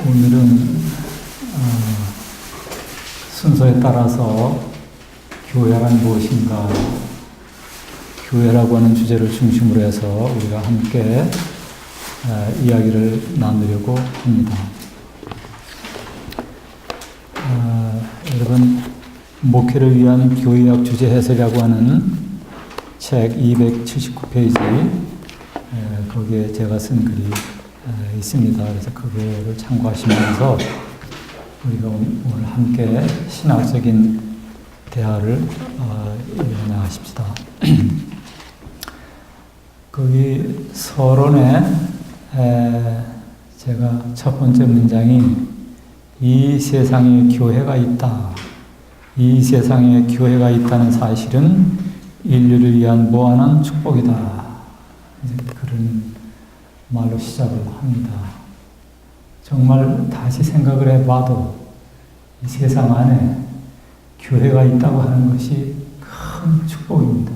오늘은 순서에 따라서 교회란 무엇인가, 교회라고 하는 주제를 중심으로 해서 우리가 함께 이야기를 나누려고 합니다. 여러분, 목회를 위한 교회학 주제 해설이라고 하는 책 279페이지, 거기에 제가 쓴 글이 있습니다. 그래서 그거를 참고하시면서 우리가 오늘 함께 신학적인 대화를 이어나가십시다. 거기 서론에 제가 첫 번째 문장이 이 세상에 교회가 있다. 이 세상에 교회가 있다는 사실은 인류를 위한 무한한 축복이다. 그런 말로 시작을 합니다. 정말 다시 생각을 해봐도 이 세상 안에 교회가 있다고 하는 것이 큰 축복입니다.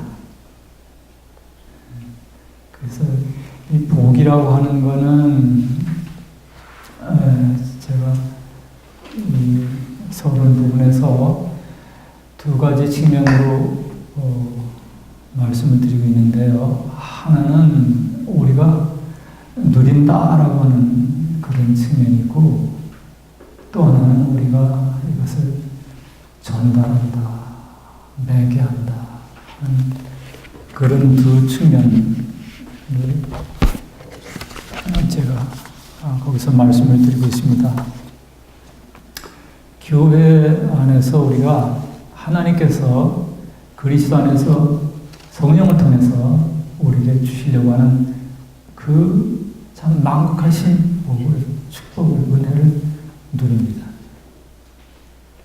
그래서 이 복이라고 하는 거는 제가 이 서론 부분에서 두 가지 측면으로 말씀을 드리고 있는데요. 하나는 우리가 누린다라고 하는 그런 측면이고, 또 하나는 우리가 이것을 전달한다, 매개한다 하는 그런 두 측면을 제가 거기서 말씀을 드리고 있습니다. 교회 안에서 우리가 하나님께서 그리스도 안에서 성령을 통해서 우리에게 주시려고 하는 그 참 망국하신 복을, 축복을, 은혜를 누립니다.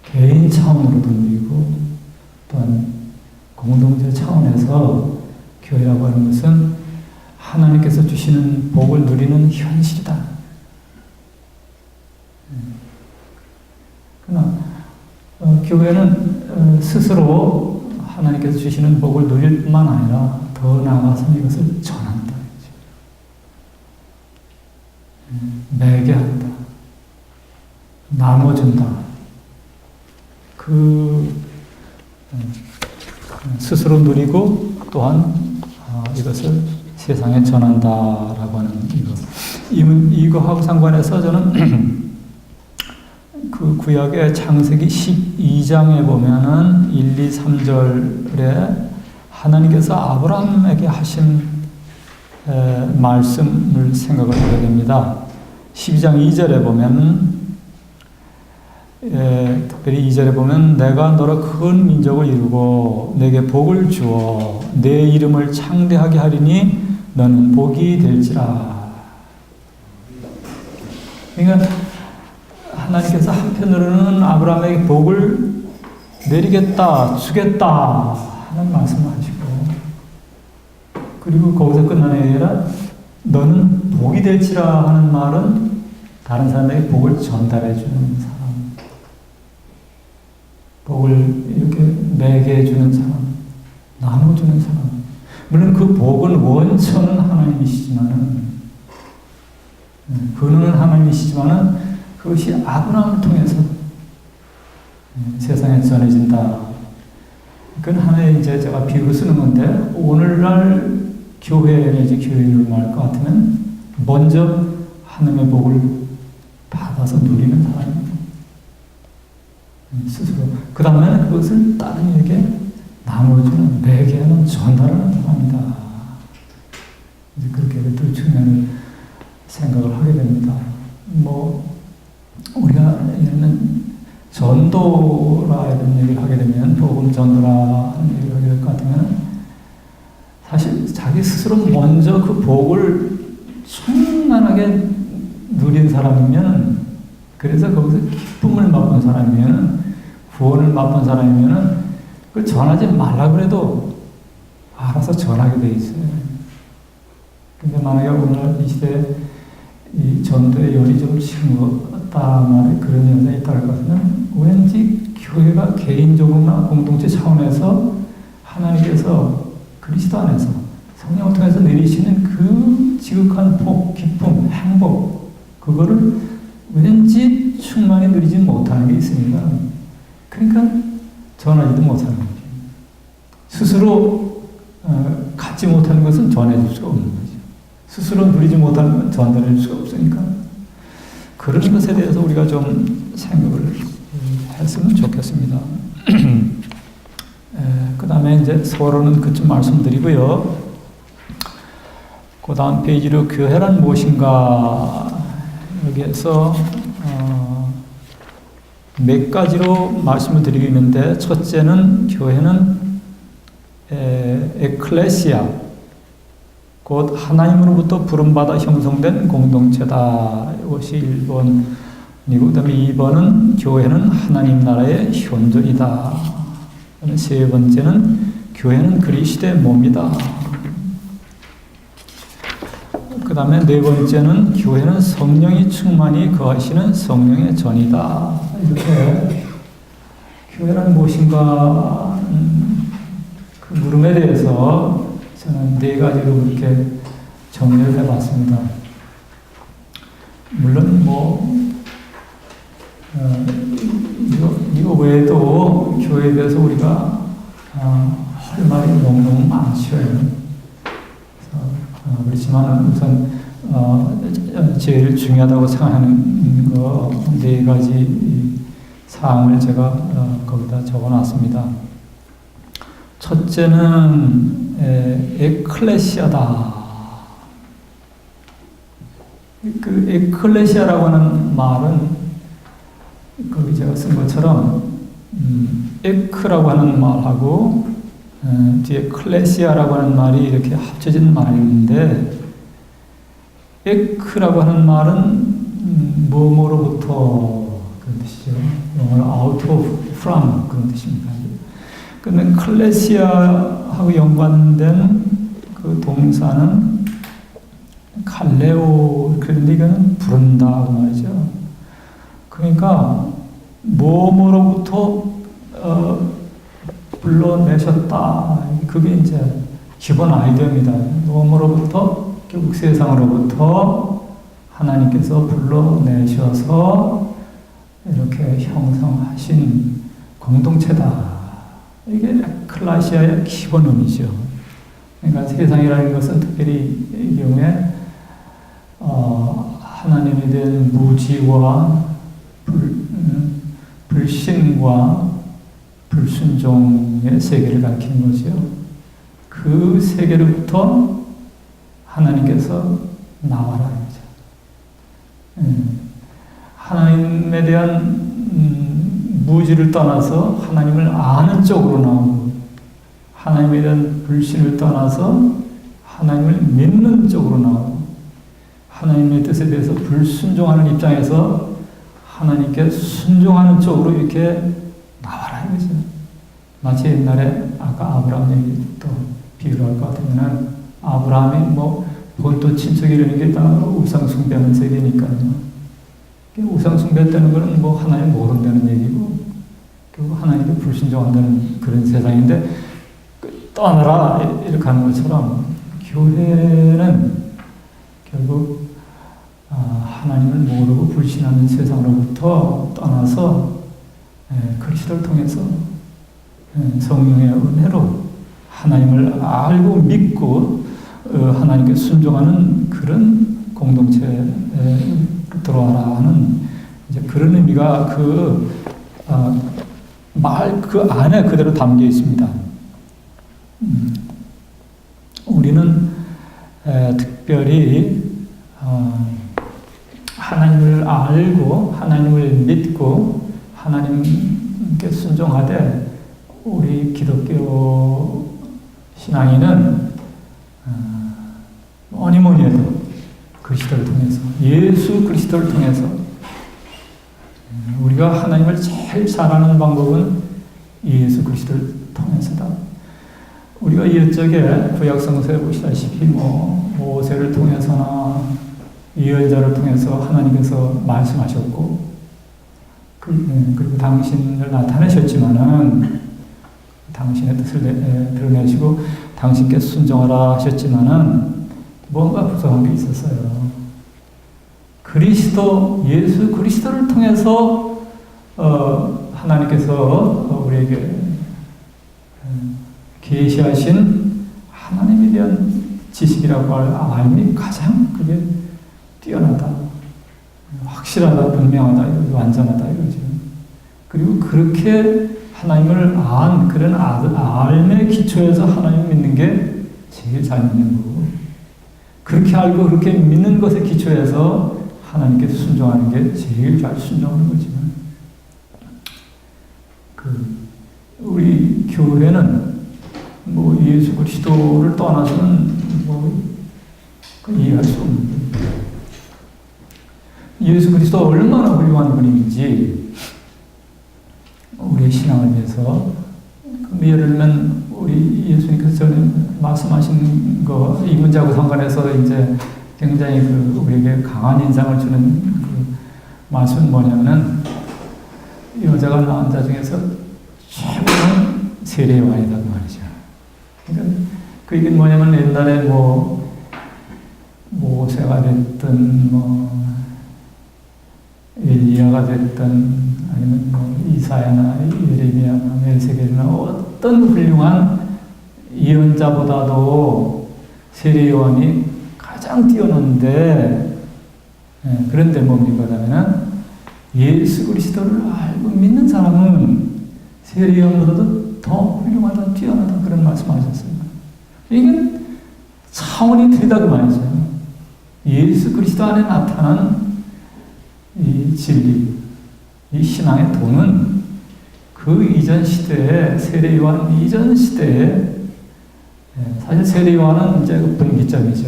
개인 차원으로도 누리고, 또한 공동체 차원에서 교회라고 하는 것은 하나님께서 주시는 복을 누리는 현실이다. 그러나 교회는 스스로 하나님께서 주시는 복을 누릴 뿐만 아니라 더 나아가서 이것을 전한다. 매개한다. 나눠준다. 스스로 누리고 또한 이것을 세상에 전한다라고 하는 이거하고 상관해서 저는 그 구약의 창세기 12장에 보면은 1, 2, 3절에 하나님께서 아브라함에게 하신 말씀을 생각을 하게 됩니다. 12장 2절에 보면, 특별히 2절에 보면 내가 너로 큰 민족을 이루고 내게 복을 주어 내 이름을 창대하게 하리니 너는 복이 될지라. 그러니까 하나님께서 한편으로는 아브라함에게 복을 내리겠다, 주겠다 하는 말씀을 하시고, 그리고 거기서 끝나는 게 아니라 너는 복이 될지라 하는 말은 다른 사람에게 복을 전달해 주는 사람, 복을 이렇게 매개해 주는 사람, 나눠주는 사람. 물론 그 복은 원천은 하나님이시지만은, 근원은 하나님이시지만은 그것이 아브라함을 통해서 세상에 전해진다. 그건 하나의 이제 제가 비유로 쓰는 건데, 오늘날 교회 내지 교회를 말할 것 같으면 먼저 하나님의 복을 받아서 누리는 사람입니다. 스스로. 그 다음에는 그것을 다른 이에게 나눠주는, 매개하는, 전달하는 사람이다. 이제 그렇게 두 측면을 생각을 하게 됩니다. 우리가 이런 전도라 이런 얘기를 하게 되면, 복음 전도라 하는 얘기를 하게 될 것 같으면, 사실 자기 스스로 먼저 그 복을 충만하게 누린 사람이면, 그래서 거기서 기쁨을 맛본 사람이면, 구원을 맛본 사람이면, 그걸 전하지 말라 그래도 알아서 전하게 돼 있어요. 근데 만약에 오늘 이 시대에 이 전도의 열이 좀 식었다 말에 그런 현상이 있다고 하면, 왠지 교회가 개인적으로나 공동체 차원에서 하나님께서 그리스도 안에서 성령을 통해서 내리시는 그 지극한 복, 기쁨, 행복, 그거를 왠지 충만히 누리지 못하는 게 있으니까, 그러니까 전하지도 못하는 거죠. 스스로 갖지 못하는 것은 전해줄 수가 없는 거죠. 스스로 누리지 못하는 건 전달해줄 수가 없으니까 그런 것에 대해서 우리가 좀 생각을 했으면 좋겠습니다. 그 다음에 이제 서론은 그쯤 말씀드리고요. 그 다음 페이지로 교회란 무엇인가 여기에서 몇 가지로 말씀을 드리겠는데, 첫째는 교회는 에클레시아, 곧 하나님으로부터 부름받아 형성된 공동체다. 이것이 1번이고, 그 다음에 2번은 교회는 하나님 나라의 현존이다. 세 번째는 교회는 그리스도의 몸이다. 그 다음에 네 번째는 교회는 성령이 충만히 거하시는 성령의 전이다. 이렇게 교회란 무엇인가 그 물음에 대해서 저는 네 가지로 그렇게 정리를 해봤습니다. 물론 이거 외에도 교회에 대해서 우리가 할 말이 너무너무 많죠. 그렇지만 우선 제일 중요하다고 생각하는 거 네 가지 사항을 제가 거기다 적어놨습니다. 첫째는 에클레시아다. 그 에클레시아라고 하는 말은 거기 제가 쓴 것처럼 에크라고 하는 말하고 뒤에 클레시아라고 하는 말이 이렇게 합쳐진 말인데, 에크라고 하는 말은 뭐뭐로부터 그런 뜻이죠. 영어로 out of from 그런 뜻입니다. 그런데 클레시아하고 연관된 그 동사는 칼레오, 그런데 이거는 부른다고 말이죠. 그러니까 뭐뭐로부터 불러내셨다. 그게 이제 기본 아이디어입니다. 뭐뭐로부터, 결국 세상으로부터 하나님께서 불러내셔서 이렇게 형성하신 공동체다. 이게 에클레시아의 기본 의미죠. 그러니까 세상이라는 것은 특별히 이 경우에 하나님에 대한 무지와 불신과 불순종의 세계를 가리키는 거죠. 그 세계로부터 하나님께서 나와라 이죠. 하나님에 대한 무지를 떠나서 하나님을 아는 쪽으로 나오고, 하나님에 대한 불신을 떠나서 하나님을 믿는 쪽으로 나오고, 하나님의 뜻에 대해서 불순종하는 입장에서 하나님께 순종하는 쪽으로 이렇게 나와라 이거죠. 마치 옛날에 아까 아브라함 얘기 또 비유를 할 것 같으면은, 아브라함이 본토 친척이라는 게 다 우상숭배하는 세계니까요. 우상숭배했다는 거는 하나님 모른다는 얘기고, 결국 하나님께 불순종한다는 그런 세상인데, 떠나라 이렇게 하는 것처럼 교회는 결국 하나님을 모르고 불신하는 세상으로부터 떠나서 그리스도를 통해서 성령의 은혜로 하나님을 알고 믿고 하나님께 순종하는 그런 공동체에 들어와라 하는 이제 그런 의미가 말 그 안에 그대로 담겨 있습니다. 우리는 특별히 하나님을 알고 하나님을 믿고 하나님께 순종하되, 우리 기독교 신앙인은 뭐니 뭐니 해도 그리스도를 통해서, 예수 그리스도를 통해서, 우리가 하나님을 제일 잘 아는 방법은 예수 그리스도를 통해서다. 우리가 이쪽에 구약성서에 보시다시피 모세를 통해서나 예언자를 통해서 하나님께서 말씀하셨고, 그리고 당신을 나타내셨지만은, 당신의 뜻을 드러내시고 당신께 순종하라 하셨지만은 뭔가 부족한 게 있었어요. 예수 그리스도를 통해서 하나님께서 우리에게 계시하신 하나님에 대한 지식이라고 할 알미 가장 그게 뛰어나다, 확실하다, 분명하다, 완전하다 이거죠. 그리고 그렇게 하나님을 그런 알의 기초에서 하나님을 믿는 게 제일 잘 믿는 거고, 그렇게 알고 그렇게 믿는 것에 기초해서 하나님께 순종하는 게 제일 잘 순종하는 거지만, 우리 교회는 예수 그리스도를 떠나서는 이해할 수 없는 거예요. 예수 그리스도가 얼마나 훌륭한 분인지 우리의 신앙을 위해서, 예를 들면 우리 예수님께서 전에 말씀하신 거 이 문제하고 상관해서 이제 굉장히 우리에게 강한 인상을 주는 말씀은 뭐냐면은, 여자가 낳은 자 중에서 최고는 세례요한이다 그 말이죠. 그러니까 그 얘기는 뭐냐면, 옛날에 모세가 됐든 엘리야가 됐든 아니면 이사야나 예레미야나 멜세겔이나 어떤 훌륭한 예언자보다도 세례요한이 가장 뛰어난데, 그런데 뭡니까? 그러면은 예수 그리스도를 알고 믿는 사람은 세례요한보다도 더 훌륭하다, 뛰어나다 그런 말씀하셨어요. 이게 차원이 틀리다 그 말이죠. 예수 그리스도 안에 나타난 이 진리, 이 신앙의 도는 그 이전 시대에, 세례요한 이전 시대에, 사실 세례요한은 이제 분기점이죠.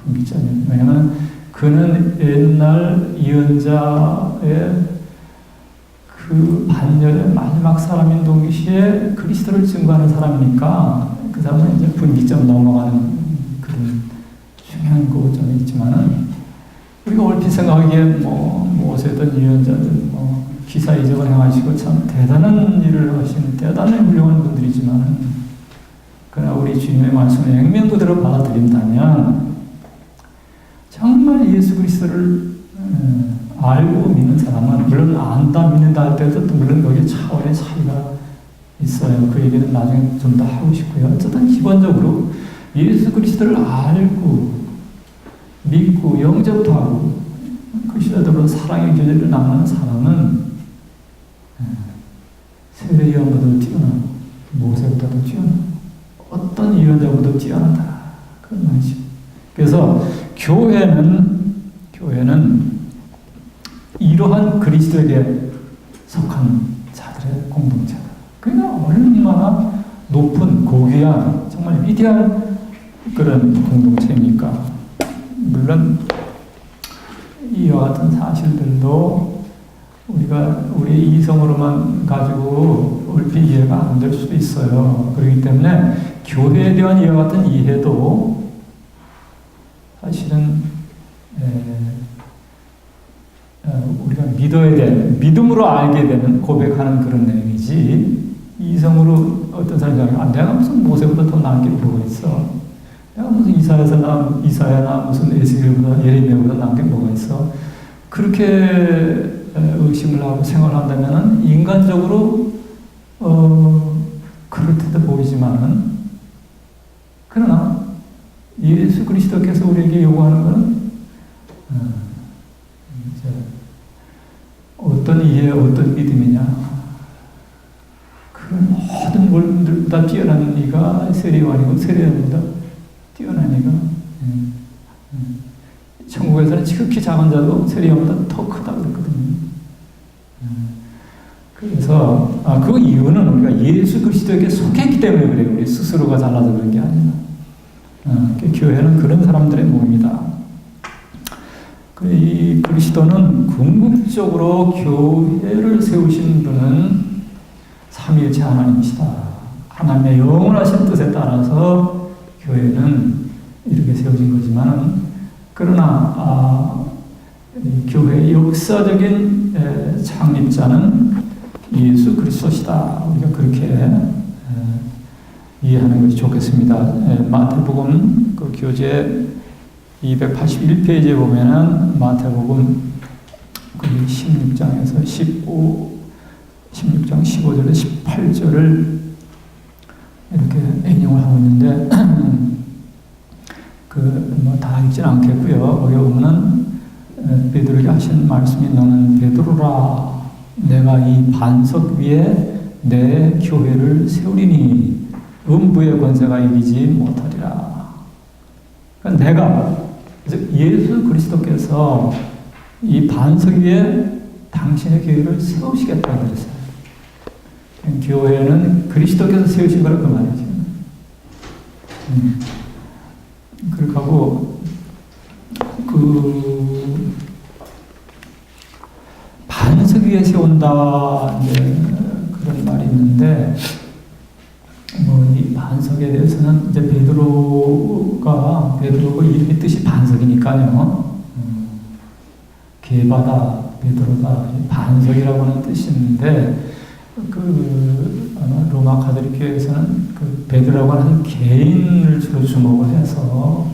분기점이에요. 왜냐하면 그는 옛날 예언자의 그 반열의 마지막 사람인 동시에 그리스도를 증거하는 사람이니까 그 사람은 이제 분기점 넘어가는 그런 중요한 고점이 있지만은, 우리가 얼핏 생각하기에 모세든 예언자든 기사 이적을 행하시고 참 대단한 일을 하시는 대단히 훌륭한 분들이지만은, 그러나 우리 주님의 말씀을 액면 그대로 받아들인다면 정말 예수 그리스도를 알고 믿는 사람은, 물론 안다 믿는다 할 때도 물론 거기에 차원의 차이가 있어요. 그 얘기는 나중에 좀 더 하고 싶고요. 어쨌든 기본적으로 예수 그리스도를 알고 믿고 영접하고 그 시대대로 사랑의 교제를 나누는 사람은 세례요한보다도 뛰어나고 모세보다도 뛰어나고 어떤 예언자보다도 뛰어나다 그런 말이죠. 그래서 교회는 이러한 그리스도에게 속한 자들의 공동체다. 그러니까 얼마나 높은 고귀한 정말 위대한 그런 공동체입니까? 물론 이와 같은 사실들도 우리의 이성으로만 가지고 얼핏 이해가 안 될 수도 있어요. 그렇기 때문에 교회에 대한 이와 같은 이해도 사실은 우리가 믿어야 되는, 믿음으로 알게 되는, 고백하는 그런 내용이지, 이성으로 어떤 사람이 내가 무슨 모세보다 더 나은 게 뭐가 있어? 내가 무슨 이사야나 무슨 에스겔보다 예레미야보다 나은 게 뭐가 있어? 그렇게 의심을 하고 생활한다면은 인간적으로 그렇듯 보이지만은, 그러나 예수 그리스도께서 우리에게 요구하는 것은 어떤 이해, 어떤 믿음이냐? 그 모든 분들보다 뛰어난 이가 세례요한이고 세례요한보다 뛰어난 이가 천국에서는 지극히 작은 자도 세례요한보다 더 크다 그랬거든요. 그래서 그 이유는 우리가 예수 그리스도에게 속했기 때문에 그래요. 우리 스스로가 잘나서 그런 게 아니라. 교회는 그런 사람들의 모임이다. 이 그리스도는 궁극적으로 교회를 세우신 분은 삼위일체 하나님이시다. 하나님의 영원하신 뜻에 따라서 교회는 이렇게 세워진 거지만, 그러나 교회의 역사적인 창립자는 예수 그리스도시다. 우리가 그렇게 이해하는 것이 좋겠습니다. 마태복음 그 교재 281페이지에 보면은 마태복음 16장에서 16장 15절에 18절을 이렇게 인용을 하고 있는데 다 읽진 않겠고요. 거기 보면은 베드로에게 하신 말씀이 너는 베드로라 내가 이 반석 위에 내 교회를 세우리니 음부의 권세가 이기지 못하리라. 그러니까 내가 예수 그리스도께서 이 반석 위에 당신의 교회를 세우시겠다 그랬어요. 교회는 그리스도께서 세우신 거라 그 말이죠. 그렇게 하고 반석 위에 세운다 그런 말이 있는데 이 반석에 대해서는 이제 베드로가 이름의 뜻이 반석이니까요. 게바다 베드로다 반석이라고 하는 뜻이 있는데 아마 로마 가톨릭 교회에서는 베드로라고 하는 개인을 주로 주목을 해서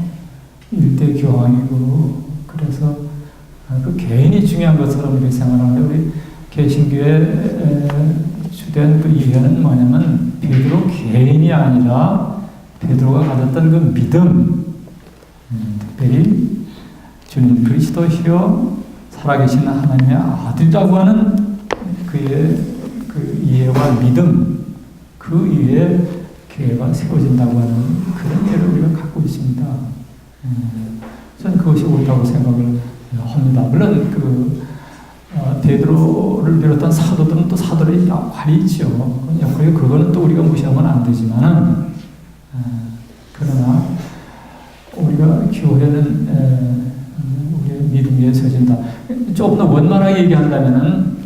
일대 교황이고 그래서 그 개인이 중요한 것처럼 이렇게 생각하는데 우리 개신교의 주된 이해는 뭐냐면 베드로 개인이 아니라 베드로가 가졌던 그 믿음, 특별히 주님 그리스도시요 살아계신 하나님의 아들이라고 하는 그의 그 이해와 믿음 그 위에 교회가 세워진다고 하는 그런 예를 우리가 갖고 있습니다. 저는 그것이 옳다고 생각을 합니다. 물론 베드로를 비롯한 사도들은 또 사도의 역할이 있죠. 그거는 또 우리가 무시하면 안 되지만은 그러나 우리가 교회는 우리의 믿음 위에 서진다. 조금 더 원만하게 얘기한다면은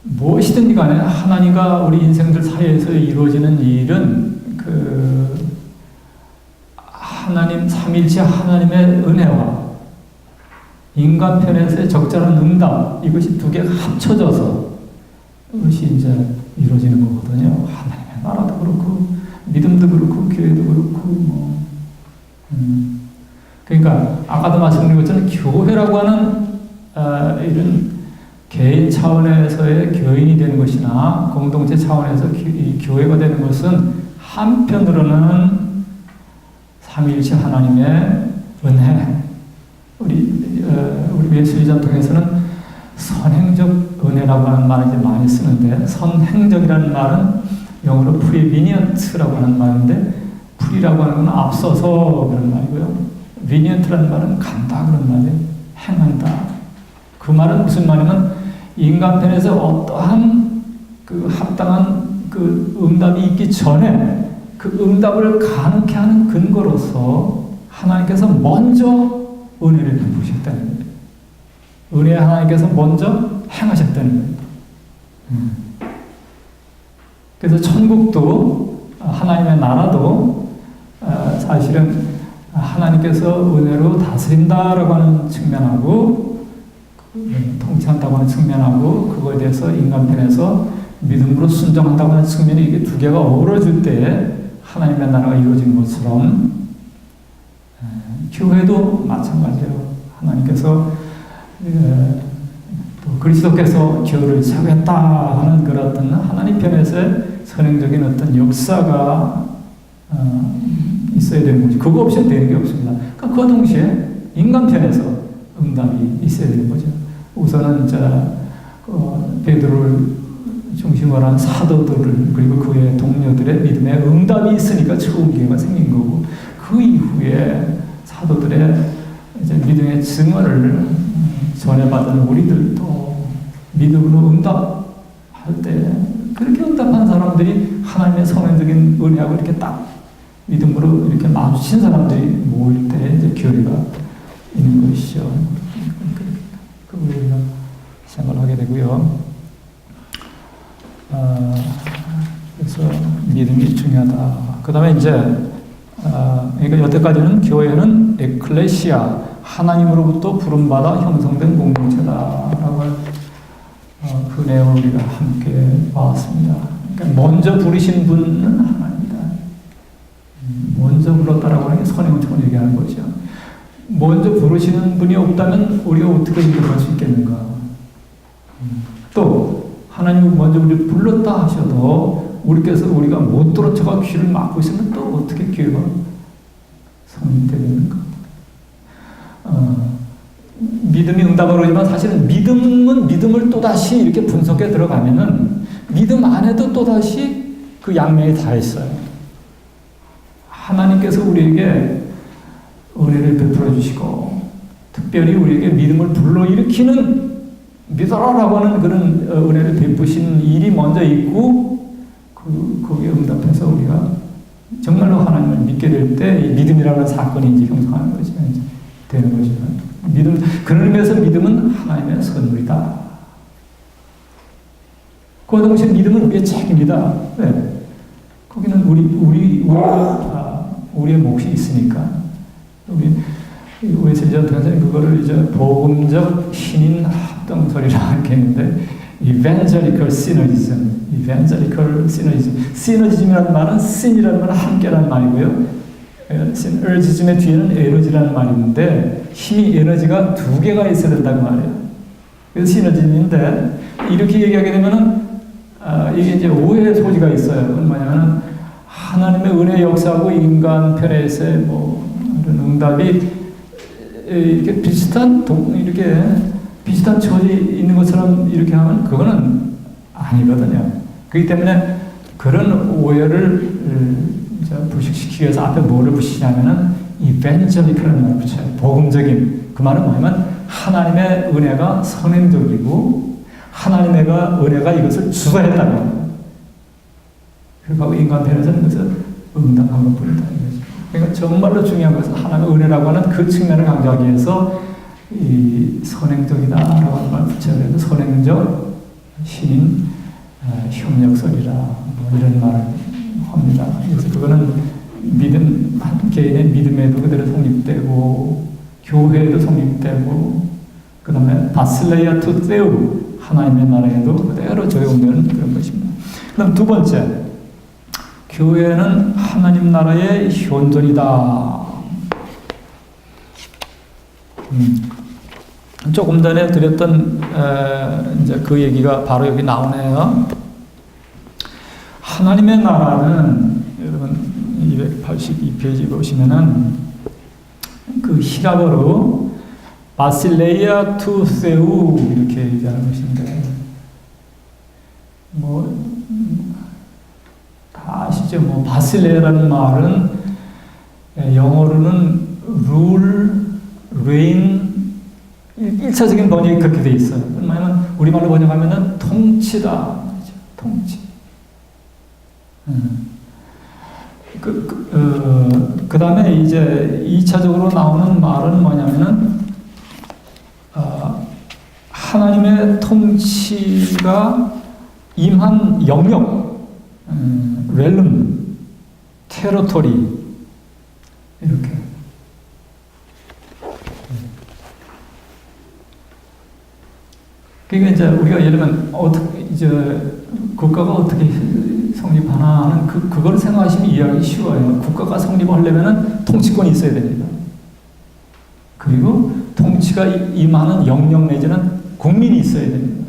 무엇이든지 간에 하나님과 우리 인생들 사이에서 이루어지는 일은 하나님 삼일체 하나님의 은혜와 인간 편에서의 적절한 응답 이것이 두 개가 합쳐져서 이것이 이제 이루어지는 거거든요. 하나님의 나라도 그렇고 믿음도 그렇고 교회도 그렇고 그러니까 아까도 말씀드린 것처럼 교회라고 하는 이런 개인 차원에서의 교인이 되는 것이나 공동체 차원에서 이 교회가 되는 것은 한편으로는 삼위일체 하나님의 은혜 우리 예수의 전통에서는 선행적 은혜라고 하는 말을 이제 많이 쓰는데 선행적이라는 말은 영어로 prevenient 하는 말인데 pre라고 하는 건 앞서서 그런 말이고요. venient 말은 간다 그런 말이에요. 행한다. 그 말은 무슨 말이냐면 인간 편에서 어떠한 합당한 응답이 있기 전에 그 응답을 가능케 하는 근거로서 하나님께서 먼저 은혜를 베푸셨다는 거예요. 은혜 하나님께서 먼저 행하셨다는 거예요. 그래서 천국도 하나님의 나라도 사실은 하나님께서 은혜로 다스린다라고 하는 측면하고 통치한다고 하는 측면하고 그거에 대해서 인간 편에서 믿음으로 순종한다고 하는 측면이 이게 두 개가 어우러질 때 하나님의 나라가 이루어진 것처럼 교회도 마찬가지예요. 하나님께서 또 그리스도께서 교회를 세우겠다 하는 그런 어떤 하나님 편에서의 선행적인 어떤 역사가 있어야 되는 거죠. 그거 없이는 되는 게 없습니다. 그러니까 그 동시에 인간 편에서 응답이 있어야 되는 거죠. 우선은 베드로를 중심으로 한 사도들을 그리고 그의 동료들의 믿음에 응답이 있으니까 처음 기회가 생긴 거고 그 이후에 사도들의 이제 믿음의 증언을 전해받은 우리들도 믿음으로 응답할 때 그렇게 응답한 사람들이 하나님의 선행적인 은혜하고 이렇게 딱 믿음으로 이렇게 마주친 사람들이 모일 때 이제 교회가 있는 것이죠. 우리가 생각을 하게 되고요. 그래서 믿음이 중요하다. 그 다음에 이제 그러니까 여태까지는 교회는 에클레시아 하나님으로부터 부름받아 형성된 공동체다라고 그 내용을 우리가 함께 봤습니다. 그러니까 먼저 부르신 분은 하나님이다. 부르시는 분이 없다면 우리가 어떻게 인정할 수 있겠는가? 또 하나님이 먼저 우리를 불렀다 하셔도 우리가 못 들은 척하고 귀를 막고 있으면 또 어떻게 귀가 성립되겠는가? 믿음이 응답을 오지만 사실은 믿음은 믿음을 또다시 이렇게 분석해 들어가면은 믿음 안에도 또다시 그 양면이 다 있어요. 하나님께서 우리에게 은혜를 베풀어 주시고 특별히 우리에게 믿음을 불러일으키는 믿어라라고 하는 그런 은혜를 베푸신 일이 먼저 있고 거기에 응답해서 우리가 정말로 하나님을 믿게 될 때 이 믿음이라는 사건이 이제 형성하는 거죠. 이제 되는 거죠. 믿음, 그런 의미에서 믿음은 하나님의 선물이다. 그 동시에 믿음은 우리의 책임이다. 네. 거기는 우리의 몫이 있으니까. 우리 제자들 그거를 이제 복음적 신인 합동설이라 이렇게 했는데, evangelical synergism. synergism이라는 말은 sin이라는 말은 함께라는 말이고요. synergism의 뒤에는 에너지라는 말이 있는데, 힘이 에너지가 두 개가 있어야 된다고 말이에요. 그래서 시너지인데, 이렇게 얘기하게 되면은, 이게 이제 오해의 소지가 있어요. 그건 뭐냐면은, 하나님의 은혜 역사하고 인간 편에서의 이런 응답이 이렇게 비슷한 처지 있는 것처럼 이렇게 하면 그거는 아니거든요. 그렇기 때문에 그런 오해를 불식시키기 위해서 앞에 뭐를 붙이냐면은 evangelical이라는 말을 붙여요. 복음적인. 그 말은 뭐냐면 하나님의 은혜가 선행적이고 하나님의 은혜가 이것을 주도했다는 거예요. 그리고 인간 편에서는 그것을 응답한 것뿐이다. 그러니까 정말로 중요한 것은 하나님의 은혜라고 하는 그 측면을 강조하기 위해서 이 선행적이다라고 하는 말을 붙여야 돼서 선행적 신인 협력설이라 이런 말을 합니다. 그래서 그거는 믿음, 한 개인의 믿음에도 그대로 성립되고 교회에도 성립되고 그 다음에 바실레이아 투 세우 하나님의 나라에도 그대로 적용되는 그런 것입니다. 그 다음 두 번째, 교회는 하나님 나라의 현존이다. 조금 전에 드렸던 이제 그 얘기가 바로 여기 나오네요. 하나님의 나라는 여러분 282페이지 보시면은 그 히라버로 바실레이아 투 세우 이렇게 얘기하는 것인데 다 아시죠? 바실레이아라는 말은 영어로는 rule, reign 1차적인 번역이 그렇게 돼 있어요. 뭐냐면 우리말로 번역하면은 통치다. 통치. 그 다음에 이제 2차적으로 나오는 말은 뭐냐면은 하나님의 통치가 임한 영역, 렐름, 테러토리 이렇게. 그러니까 이제 우리가 예를 들면 국가가 어떻게 성립하나 하는 그걸 생각하시면 이해하기 쉬워요. 국가가 성립하려면은 통치권이 있어야 됩니다. 그리고 통치가 임하는 영역 내지는 국민이 있어야 됩니다.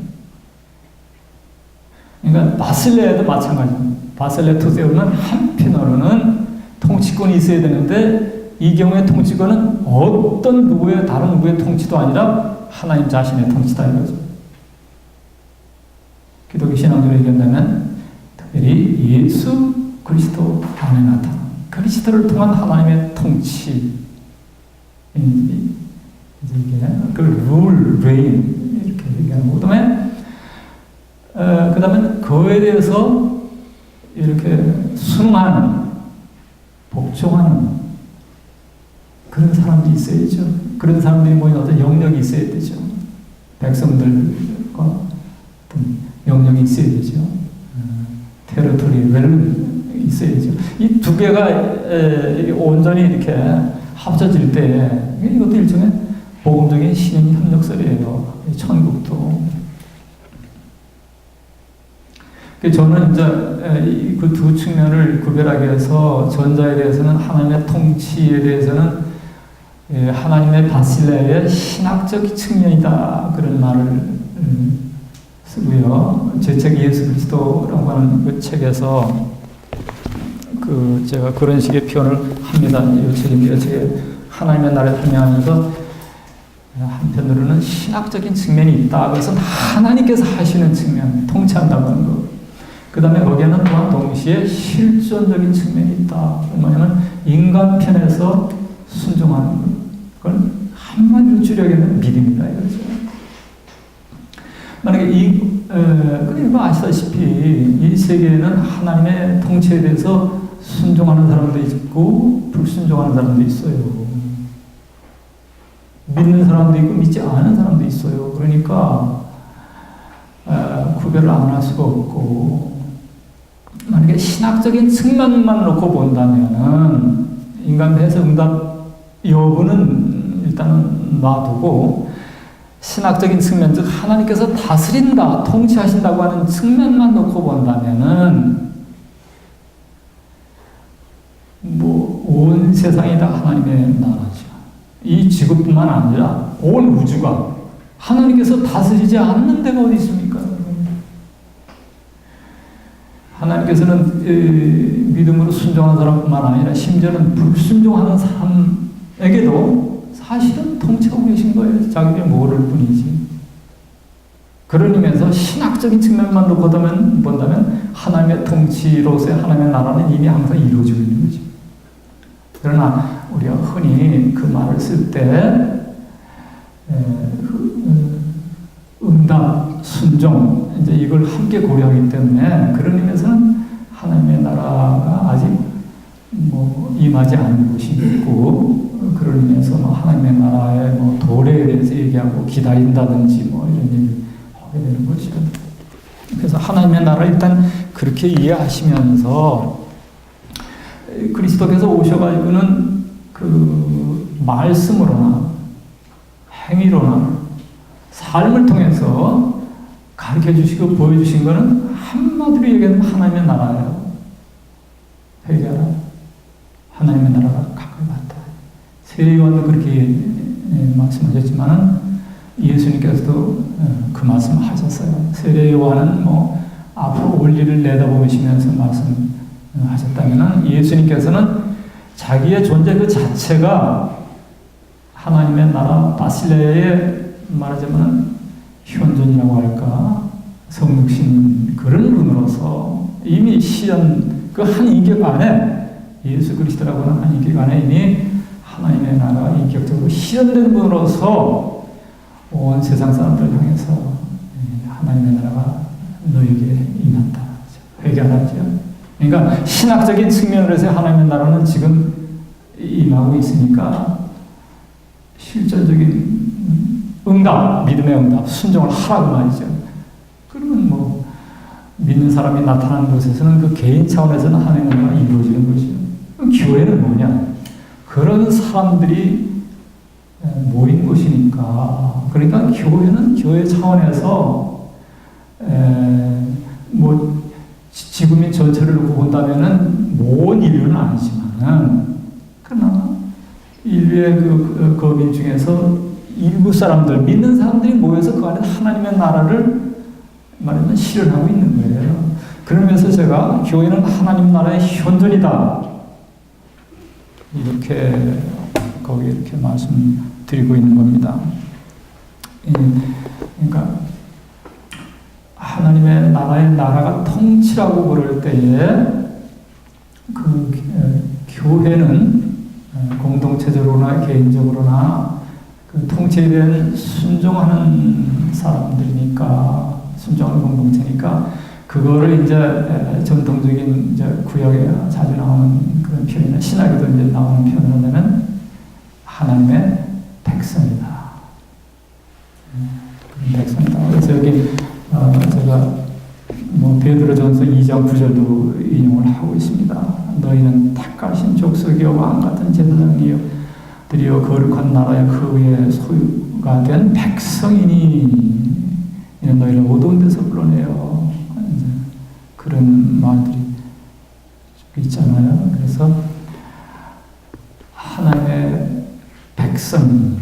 그러니까 바실레아도 마찬가지입니다. 바실레아 투 세우는 한편으로는 통치권이 있어야 되는데 이 경우에 통치권은 다른 누구의 통치도 아니라 하나님 자신의 통치다 이거죠. 기독교 신앙적으로 얘기한다면 특별히 예수 그리스도 안에 나타난 그리스도를 통한 하나님의 통치 이게 그 룰, 레인 이렇게 얘기하는 거. 그다음에 그에 대해서 이렇게 순응하는, 복종하는 그런 사람들이 있어야죠. 그런 사람들이 모인 어떤 영역이 있어야 되죠. 백성들과 어떤 영역이 있어야 되죠. 테러토리, 웰은 있어야죠. 이 두 개가 온전히 이렇게 합쳐질 때 이것도 일종의 복음적인 신인 협력설이에요. 천국도. 저는 이제 그 두 측면을 구별하기 위해서 전자에 대해서는 하나님의 통치에 대해서는 하나님의 바실레의 신학적 측면이다 그런 말을 쓰고요. 제 책 예수 그리스도라고 하는 그 책에서 제가 그런 식의 표현을 합니다. 이 책입니다. 제가 하나님의 나라를 설명하면서 한편으로는 신학적인 측면이 있다. 그것은 하나님께서 하시는 측면, 통치한다고 하는 것. 그 다음에 거기에는 또한 동시에 실존적인 측면이 있다. 뭐냐면 인간 편에서 순종하는 것. 그건 한마디로 줄여야겠는 믿음이다. 이거죠. 만약에 그리고 아시다시피 이 세계에는 하나님의 통치에 대해서 순종하는 사람도 있고 불순종하는 사람도 있어요. 믿는 사람도 있고 믿지 않은 사람도 있어요. 그러니까 구별을 안 할 수가 없고, 만약에 신학적인 측면만 놓고 본다면은 인간 배에서 응답 여부는 일단은 놔두고 신학적인 측면, 즉 하나님께서 다스린다, 통치하신다고 하는 측면만 놓고 본다면은 온 세상이 다 하나님의 나라죠. 이 지구뿐만 아니라 온 우주가 하나님께서 다스리지 않는 데가 어디 있습니까? 하나님께서는 믿음으로 순종하는 사람뿐만 아니라 심지어는 불순종하는 사람에게도 사실은 통치하고 계신 거예요. 자기들이 모를 뿐이지. 그런 의미에서 신학적인 측면만 놓고 본다면 하나님의 통치로서의 하나님의 나라는 이미 항상 이루어지고 있는 거죠. 그러나 우리가 흔히 그 말을 쓸 때 응답, 순종 이제 이걸 함께 고려하기 때문에 그런 의미에서는 하나님의 나라가 아직 임하지 않은 곳이 있고, 그런 의미에서 하나님의 나라의 도래에 대해서 얘기하고 기다린다든지 이런 얘기 하게 되는 것이죠. 그래서 하나님의 나라 일단 그렇게 이해하시면서 그리스도께서 오셔가지고는 그 말씀으로나 행위로나 삶을 통해서 가르쳐 주시고 보여주신 것은 한마디로 얘기하면 하나님의 나라예요. 회개하라. 하나님의 나라가 가까이 왔다. 세례요한도 그렇게 말씀하셨지만 예수님께서도 그 말씀을 하셨어요. 세례요한은 앞으로 올 일을 내다보시면서 말씀하셨다면 예수님께서는 자기의 존재 그 자체가 하나님의 나라 바실레의 말하자면 현존이라고 할까 성육신 그런 분으로서 이미 시연 그 한 인격 안에 예수 그리스도라고 하는 한 인격 안에 이미 하나님의 나라가 인격적으로 실현된 분으로서 온 세상 사람들을 향해서 하나님의 나라가 너에게 임한다. 회개하라죠. 그러니까 신학적인 측면으로 해서 하나님의 나라는 지금 임하고 있으니까 실전적인 응답, 믿음의 응답, 순종을 하라고 말이죠. 그러면 믿는 사람이 나타나는 곳에서는 그 개인 차원에서는 하나님의 나라가 이루어지는 것이죠. 그럼 교회는 뭐냐? 그런 사람들이 모인 곳이니까. 그러니까 교회는 교회 차원에서 지구민 전체를 놓고 본다면은 모든 인류는 아니지만은 그러나 인류의 그 거민 중에서 일부 사람들, 믿는 사람들이 모여서 그 안에 하나님의 나라를 말하면 실현하고 있는 거예요. 그러면서 제가 교회는 하나님 나라의 현존이다. 이렇게 거기에 이렇게 말씀드리고 있는 겁니다. 그러니까 하나님의 나라의 나라가 통치라고 그럴 때에 그 교회는 공동체적으로나 개인적으로나 그 통치에 대한 순종하는 사람들이니까, 순종하는 공동체니까, 그거를 이제 전통적인 이제 구약에 자주 나오는 그런 표현이나 신학에도 이제 나오는 표현을 하면 하나님의 백성이다. 백성이다. 그래서 여기 제가 베드로전서 2장 9절도 인용을 하고 있습니다. 너희는 택하신 족속이요 왕 같은 제사장이요 드디어 거룩한 나라의 그의 소유가 된 백성이니 이는 너희를 어두운 데서 불러내요. 그런 말들이 있잖아요. 그래서 하나님의 백성들.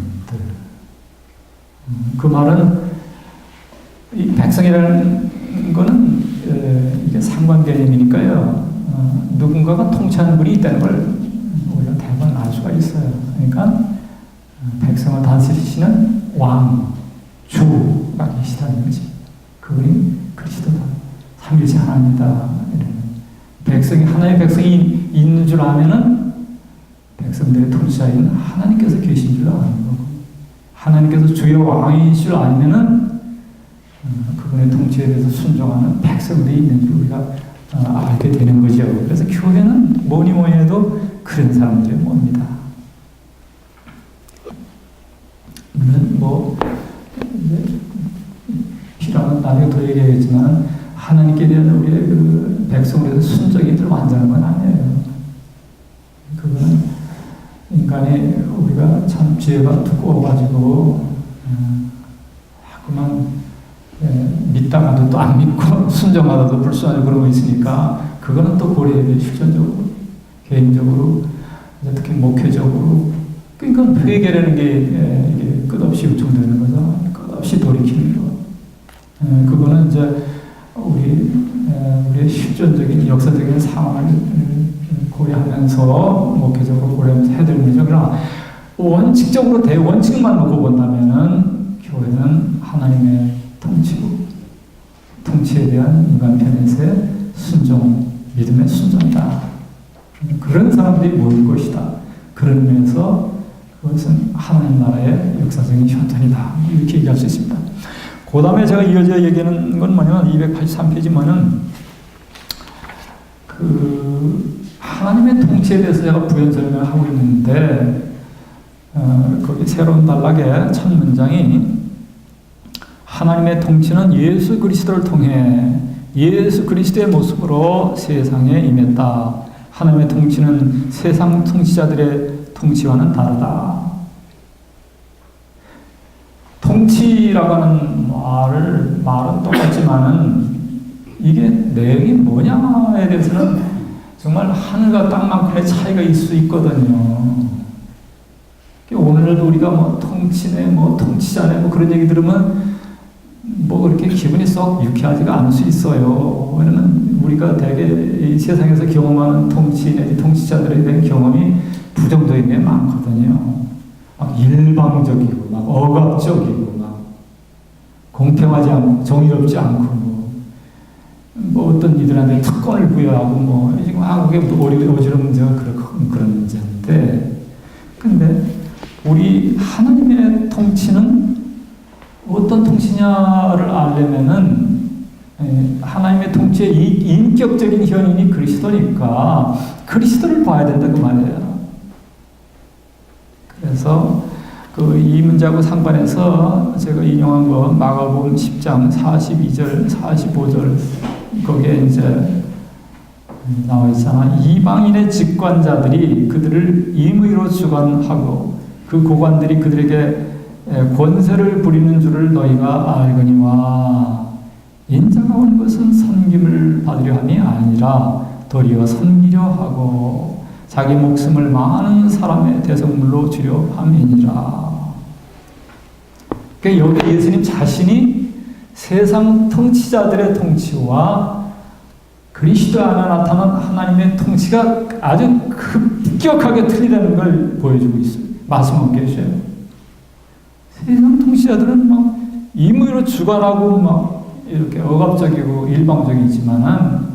그 말은 이 백성이라는 거는 이게 상관개념이니까요. 누군가가 통치하는 분이 있다는 걸 우리가 대부분 알 수가 있어요. 그러니까 백성을 다스리시는 왕, 주가 계시다는 거지. 그분이 그리스도다. 삼위일체 하나님이다. 이런 백성이 하나의 백성이 있는 줄 아면은 백성들의 통치자인 하나님께서 계신 줄 아는 거고, 하나님께서 주여 왕이신 줄 알면은 그분의 통치에 대해서 순종하는 백성들이 있는 줄 우리가 알게 되는 거죠. 그래서 교회는 뭐니 해도 그런 사람들이 뭡니다. 물론 뭐 필요하면 나중에 더 얘기하겠지만 하나님께 대한 우리의 그 백성에 대해서 순종이 늘 완전한 건 아니에요. 그거는 인간이 우리가 참 죄가 두꺼워가지고 자꾸만 믿다가도 또 안 믿고 순종하다도 불순하고 그런 거 있으니까 그거는 또 고려해야 돼요. 실전적으로, 개인적으로, 특히 목회적으로. 그러니까 회개라는 게 이게 끝없이 요청되는 거죠. 끝없이 돌이키는 거. 그거는 이제 우리의 실전적인 역사적인 상황을 고려하면서 목회적으로 고려하면서 해야 되는 거죠. 그러나 원칙적으로 대원칙만 놓고 본다면은 교회는 하나님의 통치에 대한 인간 편에서의 순종, 믿음의 순종이다. 그런 사람들이 모일 것이다. 그런 면에서 그것은 하나님 나라의 역사적인 현존이다. 이렇게 얘기할 수 있습니다. 그 다음에 제가 이어져 얘기하는 건 뭐냐면 283페이지만은 하나님의 통치에 대해서 제가 부연 설명을 하고 있는데 거기 새로운 단락의 첫 문장이 하나님의 통치는 예수 그리스도를 통해 예수 그리스도의 모습으로 세상에 임했다. 하나님의 통치는 세상 통치자들의 통치와는 다르다. 통치라고 하는 말은 똑같지만은 이게 내용이 뭐냐에 대해서는 정말 하늘과 땅만큼의 차이가 있을 수 있거든요. 오늘도 우리가 뭐 통치네, 뭐 통치자네, 뭐 그런 얘기 들으면 뭐 그렇게 기분이 썩 유쾌하지가 않을 수 있어요. 왜냐면 우리가 대개 이 세상에서 경험하는 통치 내지 통치자들에 대한 경험이 부정적인 게 많거든요. 막 일방적이고, 막 억압적이고, 막 공평하지 않고, 정의롭지 않고, 뭐 어떤 이들한테 특권을 부여하고, 뭐 지금 한국에 오지랖 문제가 그런 문제인데, 근데 우리 하나님의 통치는 어떤 통치냐를 알려면은 하나님의 통치의 인격적인 현인이 그리스도니까 그리스도를 봐야 된다 그 말이에요. 그래서 이 문제하고 상관해서 제가 인용한 거 마가복음 10장 42절, 45절 거기에 이제 나와 있잖아. 이방인의 직관자들이 그들을 임의로 주관하고 그 고관들이 그들에게 권세를 부리는 줄을 너희가 알거니와 인자가 온 것은 섬김을 받으려 함이 아니라 도리어 섬기려 하고 자기 목숨을 많은 사람의 대성물로 주려 함이니라. 그러니까 여기 예수님 자신이 세상 통치자들의 통치와 그리스도 안에 나타난 하나님의 통치가 아주 급격하게 틀리다는 걸 보여주고 있어요. 말씀하고 계셔요. 세상 통치자들은 막 임의로 주관하고 막 이렇게 억압적이고 일방적이지만은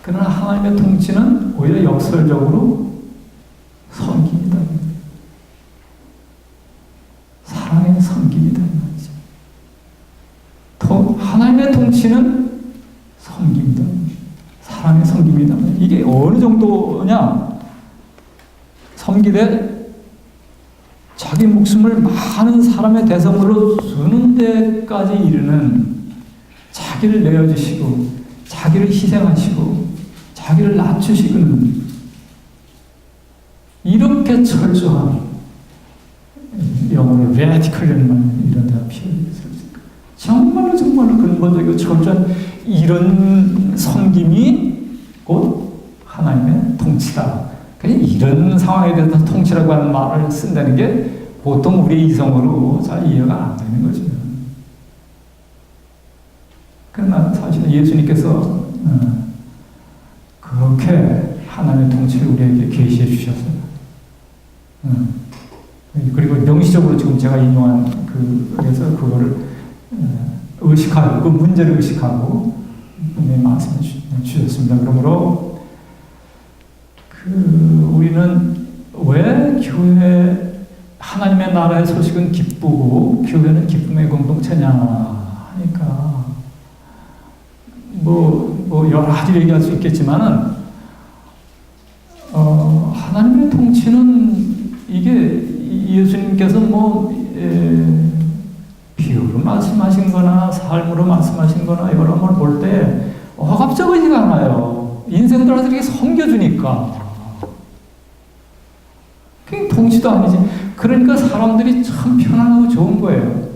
그러나 하나님의 통치는 오히려 역설적으로 섬깁니다. 사랑의 섬깁니다. 하나님의 통치는 섬깁니다. 사랑의 섬깁니다. 이게 어느 정도냐? 섬기되 자기 목숨을 많은 사람의 대성물로 주는 데까지 이르는 자기를 내어주시고 자기를 희생하시고 자기를 낮추시고는 이렇게 철저한 영어로 radical 이런 데가 필요해요. 정말로 근본적이고 철저한 이런 섬김이 곧 하나님의 통치다. 그냥 이런 상황에 대해서 통치라고 하는 말을 쓴다는 게 보통 우리 이성으로 잘 이해가 안 되는 거죠. 그러나 사실은 예수님께서 그렇게 하나님의 통치를 우리에게 계시해 주셨어요. 그리고 명시적으로 지금 제가 인용한 그래서 그거를 의식하고 그 문제를 의식하고 말씀해 주셨습니다. 그러므로 우리는 왜 교회 하나님의 나라의 소식은 기쁘고 교회는 기쁨의 공동체냐 하니까 뭐 여러 가지 얘기할 수 있겠지만은 하나님의 통치는 이게 예수님께서 비유로 말씀하신 거나 삶으로 말씀하신 거나 여러 걸 볼 때 억압적이지가 않아요. 인생들한테 섬겨주니까. 그게 통치도 아니지. 그러니까 사람들이 참 편안하고 좋은 거예요.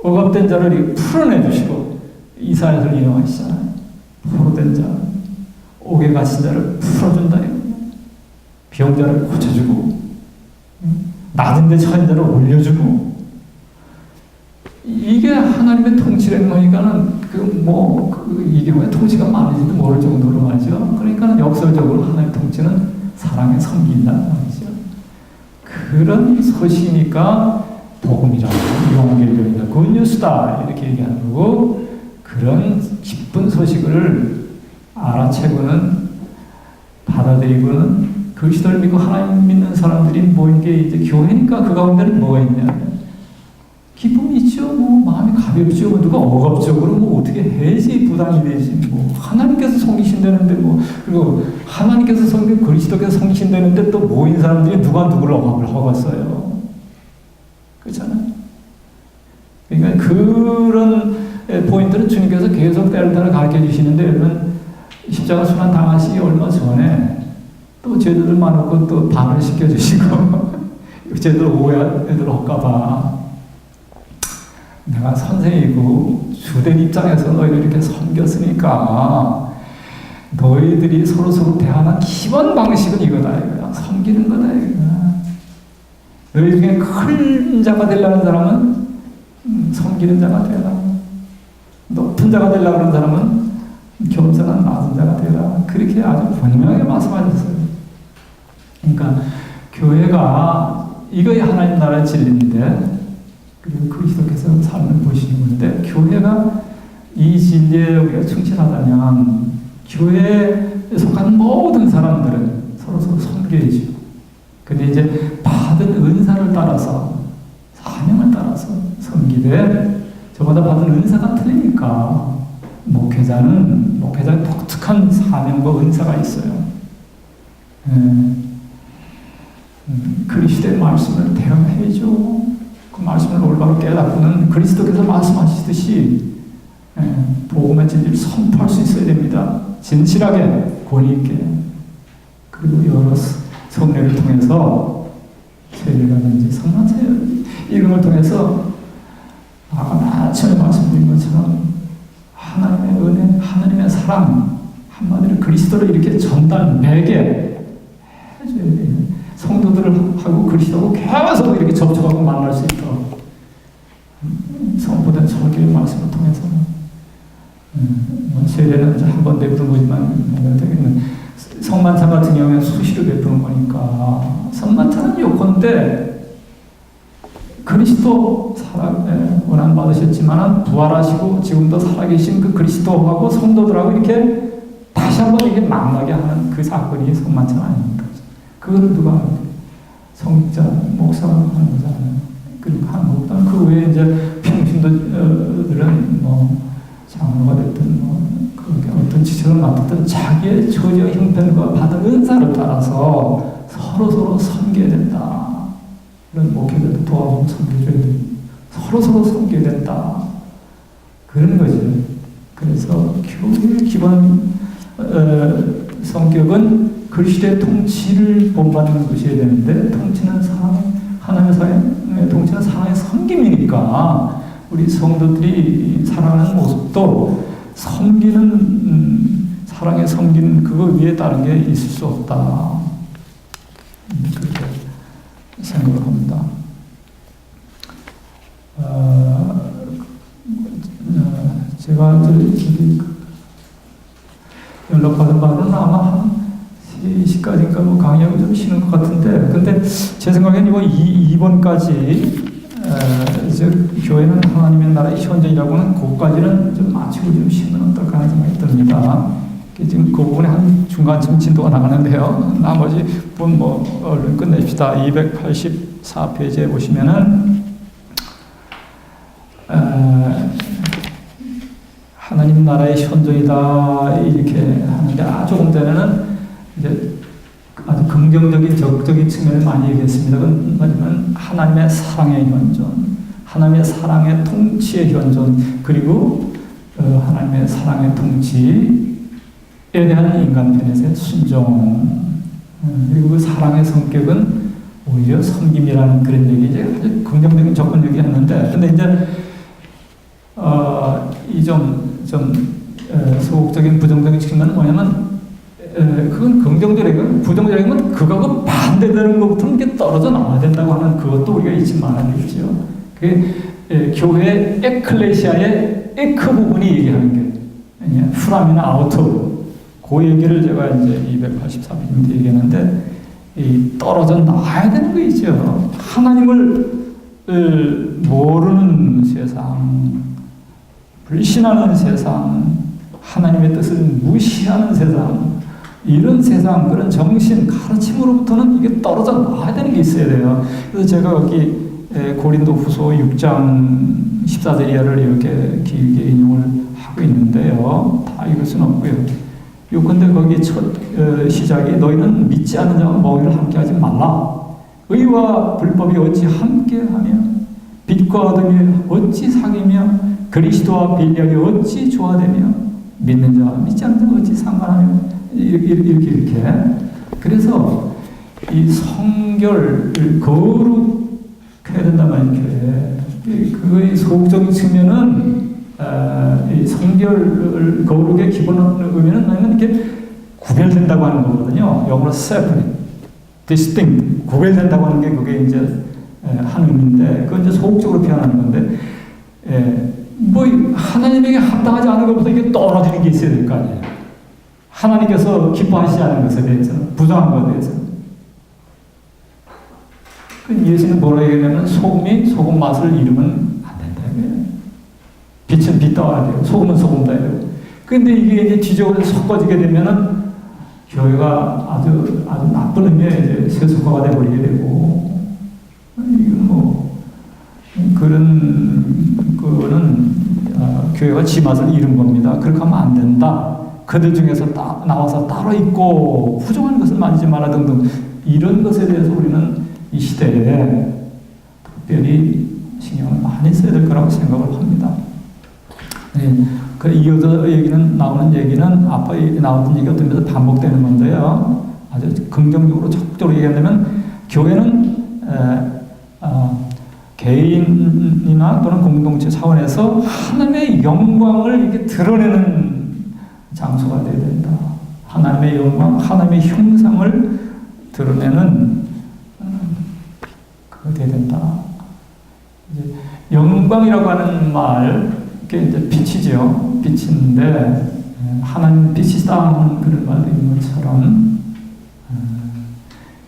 억압된 자를 풀어내주시고 이사야를 인용하시잖아요. 포로된 자, 옥에 갇힌 자를 풀어준다. 병자를 고쳐주고 낮은 데 처한 자를 올려주고 이게 하나님의 통치라는 거니까는 이게 왜 통치가 많은지도 모를 정도로 말이죠. 그러니까 역설적으로 하나님의 통치는 사랑에 섬긴다는 말이죠. 그런 소식이니까 복음이다, 영계적이다, 굿뉴스다 이렇게 얘기하는 거고 그런 기쁜 소식을 알아채고는 받아들이고는 그리스도를 믿고 하나님 믿는 사람들이 모인 게 이제 교회니까 그 가운데는 뭐가 있냐? 기쁨이 있죠. 마음이 가볍죠. 누가 억압적으로 어떻게 해야지 부담이 되지. 하나님께서 섬기신다는데 그리고 하나님께서 섬기고 그리스도께서 섬기신다는데 또 모인 사람들이 누가 누구를 억압을 하겠어요. 그렇잖아요. 그러니까 그런 포인트를 주님께서 계속 때를 따라 가르쳐 주시는데 여러분 십자가 순환 당하시기 얼마 전에 또 죄들을 많고 또 반을 시켜주시고 죄들 오해들 할까봐 내가 선생이고 주된 입장에서 너희를 이렇게 섬겼으니까 너희들이 서로 대하는 기본 방식은 이거다 이거야. 섬기는 거다 이거야. 너희 중에 큰 자가 되려는 사람은 섬기는 자가 되라. 높은 자가 되려고 하는 사람은 겸손한 낮은 자가 되라. 그렇게 아주 분명하게 말씀하셨어요. 그러니까 교회가 이거이 하나님 나라의 진리인데 그리고 그리스도께서 삶을 보시는 건데 교회가 이 진리에 우리가 충실하다면 교회에 속한 모든 사람들은 서로 섬겨야죠. 근데 이제 받은 은사를 따라서 사명을 따라서 섬기되 저보다 받은 은사가 틀리니까 목회자는 독특한 사명과 은사가 있어요. 그리스도의 말씀을 대응해야죠. 그 말씀을 올바로 깨닫고는 그리스도께서 말씀하시듯이 복음의 진리를 선포할 수 있어야 됩니다. 진실하게 권위 있게 그리고 여러 성례를 통해서 세례라든지 성만찬 이런 걸 통해서 아까 처음에 말씀드린 것처럼 하나님의 은혜, 하나님의 사랑 한마디로 그리스도를 이렇게 매게 해줘야 돼요. 성도들하고 그리스도하고 계속 이렇게 접촉하고 만날 수 있도록 선포된 설교의 말씀을 통해서 세례는 한 번 베푸는 거지만 성만찬 같은 경우에는 수시로 베푸는 거니까 성만찬은 요건데 그리스도 원한 받으셨지만 부활하시고 지금도 살아계신 그 그리스도하고 성도들하고 이렇게 다시 한번 이렇게 만나게 하는 그 사건이 성만찬 아닙니다. 그거를 누가 성직자, 목사가 하는 거잖아요. 그리고 하는 것보다는 그 외에 이제 평신도들은 장로가 됐든 어떤 직책을 맡았든 자기의 처지와 형편과 받은 은사를 따라서 서로 섬겨야 된다. 이런 목회자도 도와주고 섬겨줘야 된다. 서로 섬겨야 된다. 그런 거죠. 그래서 교회의 기본 성격은 그리스도의 통치를 본받는 것이어야 되는데 통치는 하나님의 통치는 사랑의 섬김이니까 우리 성도들이 사랑하는 모습도 섬기는 사랑에 섬기는 그거 위에 다른 게 있을 수 없다. 그렇게 생각을 합니다. 제가 저기 연락받은 바로는 아마 한 3시까지인가 뭐 강의하고 좀 쉬는 것 같은데, 근데 제 생각에는 이거 2번까지 이제 교회는 하나님의 나라의 현장이라고는 그것까지는 좀 마치고 좀 쉬면 어떨까 하는 생각이 듭니다. 지금 그 부분에 한 중간쯤 진도가 나가는데요. 나머지 부분 뭐 얼른 끝냅시다. 284페이지에 보시면은 하나님 나라의 현존이다 이렇게 하는데, 조금 전에는 이제 아주 긍정적인 적극적인 측면을 많이 얘기했습니다. 그건 하나님의 사랑의 현존, 하나님의 사랑의 통치의 현존, 그리고 하나님의 사랑의 통치에 대한 인간 편에서의 순종, 그리고 그 사랑의 성격은 오히려 섬김이라는 그런 얘기, 이제 아주 긍정적인 접근 얘기했는데, 근데 이제 이 좀 소극적인 부정적인 측면은 뭐냐면, 그건 긍정적이고 부정적이면 그거하고 반대되는 것부터는 이렇게 떨어져 나와야 된다고 하는 그것도 우리가 잊지 말아야 되겠죠. 그게 교회 에클레시아의 에크 부분이 얘기하는 게 프람이나 아우터, 그 얘기를 제가 이제 284페이지 얘기했는데, 이 떨어져 나와야 되는 거 있죠. 하나님을 모르는 세상, 불신하는 세상, 하나님의 뜻을 무시하는 세상, 이런 세상, 그런 정신, 가르침으로부터는 이게 떨어져 나와야 되는 게 있어야 돼요. 그래서 제가 여기 고린도 후서 6장 14절 이하를 이렇게 길게 인용을 하고 있는데요. 다 읽을 수는 없고요. 근데 거기 첫 시작이 너희는 믿지 않는 자와 먹이를 함께 하지 말라. 의와 불법이 어찌 함께하며 빛과 어둠이 어찌 사귀며 그리스도와 빌약이 어찌 조화되며 믿는 자와 믿지 않는 자가 어찌 상관하며 이렇게. 그래서 이 성결을 거룩해야 된단 말이에요. 그의 소극적인 측면은 이 성결을 거룩의 기본 의미는 이렇게 구별된다고 하는 거거든요. 영어로 separate, distinct, 구별된다고 하는 게 그게 이제 한 의미인데, 그건 이제 소극적으로 표현하는 건데, 뭐 하나님에게 합당하지 않은 것보다 이게 떨어지는 게 있어야 될 거 아니에요. 하나님께서 기뻐하시지 않은 것에 대해서는, 부정한 것에 대해서는. 예수는 뭐라 얘기하냐면 소금이 소금 맛을 잃으면 안 된다. 빛은 빛다워야 돼요. 소금은 소금다야 돼요. 근데 이게 이제 뒤적으로 섞어지게 되면은 교회가 아주 나쁜 의미의 이제 세속화가 되어버리게 되고, 이건 뭐 그런 거는 교회가 지 맛을 잃은 겁니다. 그렇게 하면 안 된다. 그들 중에서 나와서 따로 있고 부정한 것을 만지지 마라 등등, 이런 것에 대해서 우리는 이 시대에 특별히 신경을 많이 써야 될 거라고 생각을 합니다. 네, 그 이어서 나오는 얘기는 아까 나왔던 얘기가 어떤 데서 반복되는 건데요. 아주 긍정적으로 적극적으로 얘기한다면, 교회는 개인이나 또는 공동체 차원에서 하나님의 영광을 이렇게 드러내는 장소가 되어야 된다. 하나님의 영광, 하나님의 형상을 드러내는 그거 되어야 된다. 이제 영광이라고 하는 말, 그게 이제 빛이죠. 빛인데, 하나님 빛이다 하는 그런 말도 있는 것처럼,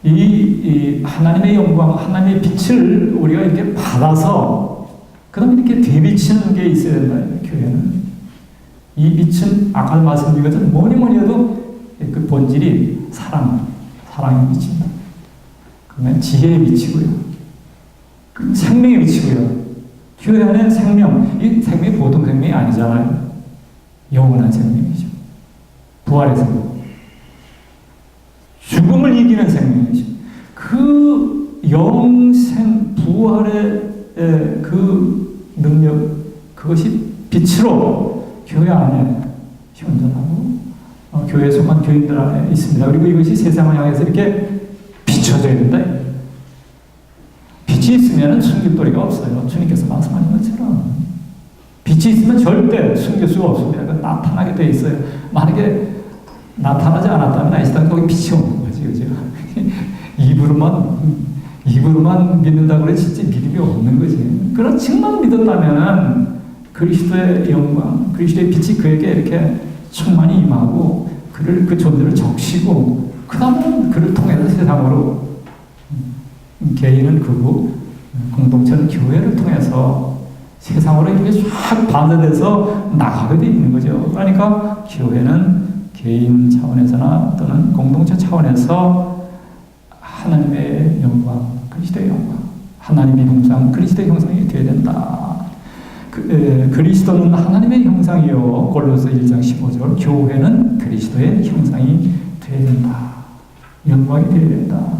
이 하나님의 영광, 하나님의 빛을 우리가 이렇게 받아서, 그 다음에 이렇게 되비치는 게 있어야 된다, 교회는. 이 빛은 아까 말씀드린 것처럼 뭐니 해도 그 본질이 사랑의 빛입니다. 그러면 지혜의 빛이고요. 생명의 빛이고요. 교회 안에 생명, 이 생명이 보통 생명이 아니잖아요. 영원한 생명이죠. 부활의 생명. 죽음을 이기는 생명이죠. 그 영생, 부활의 그 능력, 그것이 빛으로 교회 안에 현존하고 교회에 속한 교인들 안에 있습니다. 그리고 이것이 세상을 향해서 이렇게 비춰져야 된다. 빛이 있으면 숨길거리가 없어요. 주님께서 말씀하신 것처럼 빛이 있으면 절대 숨길 수가 없습니다. 나타나게 돼 있어요. 만약에 나타나지 않았다면 아이스탄 거기 빛이 없는 거지, 그죠? 입으로만 입으로만 믿는다고 해서 진짜 믿음이 없는 거지. 그러나 정말 믿었다면 그리스도의 영광, 그리스도의 빛이 그에게 이렇게 충만히 임하고 그를 그 존재를 적시고 그 다음에 그를 통해서 세상으로 개인은 그고 공동체는 교회를 통해서 세상으로 이렇게 쫙 반대돼서 나가게 돼 있는 거죠. 그러니까 교회는 개인 차원에서나 또는 공동체 차원에서 하나님의 영광, 그리스도의 영광, 하나님의 형상, 그리스도의 형상이 되어야 된다. 그리스도는 하나님의 형상이요. 골로새 1장 15절. 교회는 그리스도의 형상이 되어야 된다. 영광이 되어야 된다.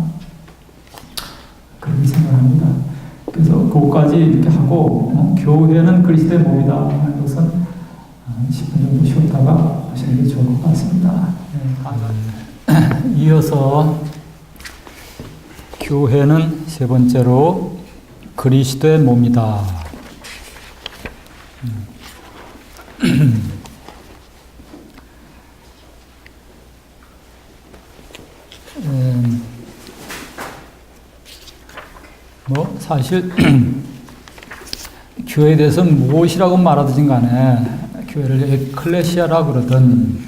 그렇게 생각합니다. 그래서 그것까지 이렇게 하고 교회는 그리스도의 몸이다 하는 것은 10분 정도 쉬었다가 하시는 게 좋을 것 같습니다. 이어서 교회는 세 번째로 그리스도의 몸이다. 사실 교회에 대해서 무엇이라고 말하든 간에 교회를 에클레시아라 그러든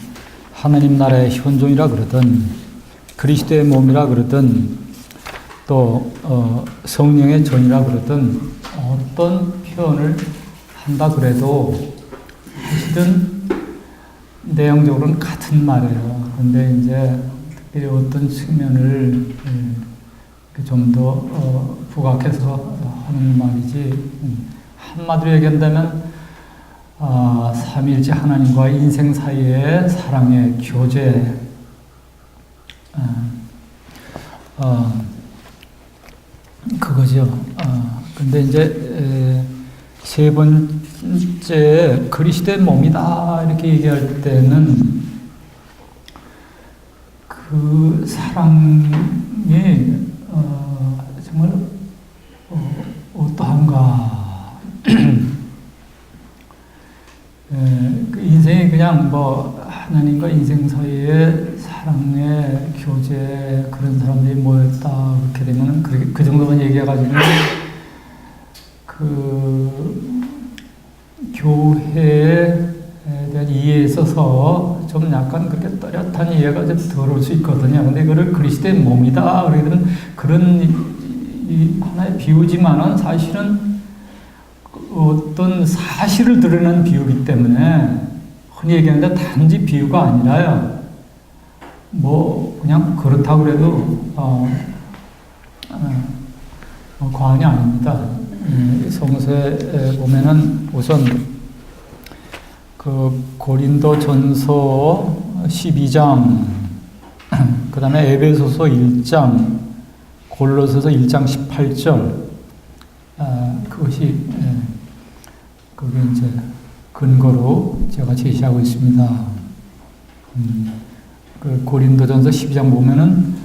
하나님 나라의 현종이라 그러든 그리스도의 몸이라 그러든 또 성령의 전이라 그러든 어떤 표현을 한다 그래도 사실은 내용적으로는 같은 말이에요. 그런데 이제 특별히 어떤 측면을 좀 더 부각해서 하는 말이지, 한마디로 얘기한다면 삼위일체 하나님과 인생 사이의 사랑의 교제, 그거죠. 근데 이제 세 번째 그리스도의 몸이다 이렇게 얘기할 때는 그 사랑이 정말 어떠한가. 그 인생이 그냥 하나님과 인생 사이의 사랑의 교제, 그런 사람들이 모였다 그렇게 되면 그 정도만 얘기해가지고 그 교회에 대한 이해에 있어서 좀 약간 그렇게 또렷한 이해가 좀 덜 올 수 있거든요. 근데 그걸 그리스도의 몸이다 그러게 되면 그런 하나의 비유지만은 사실은 어떤 사실을 드러내는 비유이기 때문에 흔히 얘기하는데 단지 비유가 아니라요. 그냥 그렇다고 그래도 과언이 아닙니다. 성서에 보면은 우선 그 고린도전서 12장, 그 다음에 에베소서 1장, 골로새서 1장 18절, 그것이 그게 이제 근거로 제가 제시하고 있습니다. 그 고린도전서 12장 보면은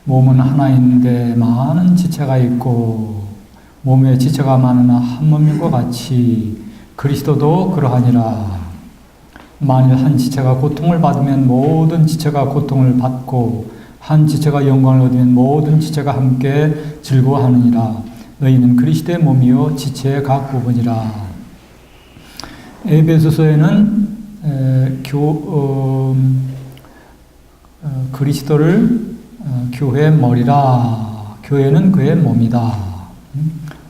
몸은 하나인데 많은 지체가 있고 몸에 지체가 많으나 한 몸인 것 같이 그리스도도 그러하니라. 만일 한 지체가 고통을 받으면 모든 지체가 고통을 받고 한 지체가 영광을 얻으면 모든 지체가 함께 즐거워하느니라. 너희는 그리스도의 몸이요 지체의 각 부분이라. 에베소서에는 그리스도를 교회의 머리라. 교회는 그의 몸이다.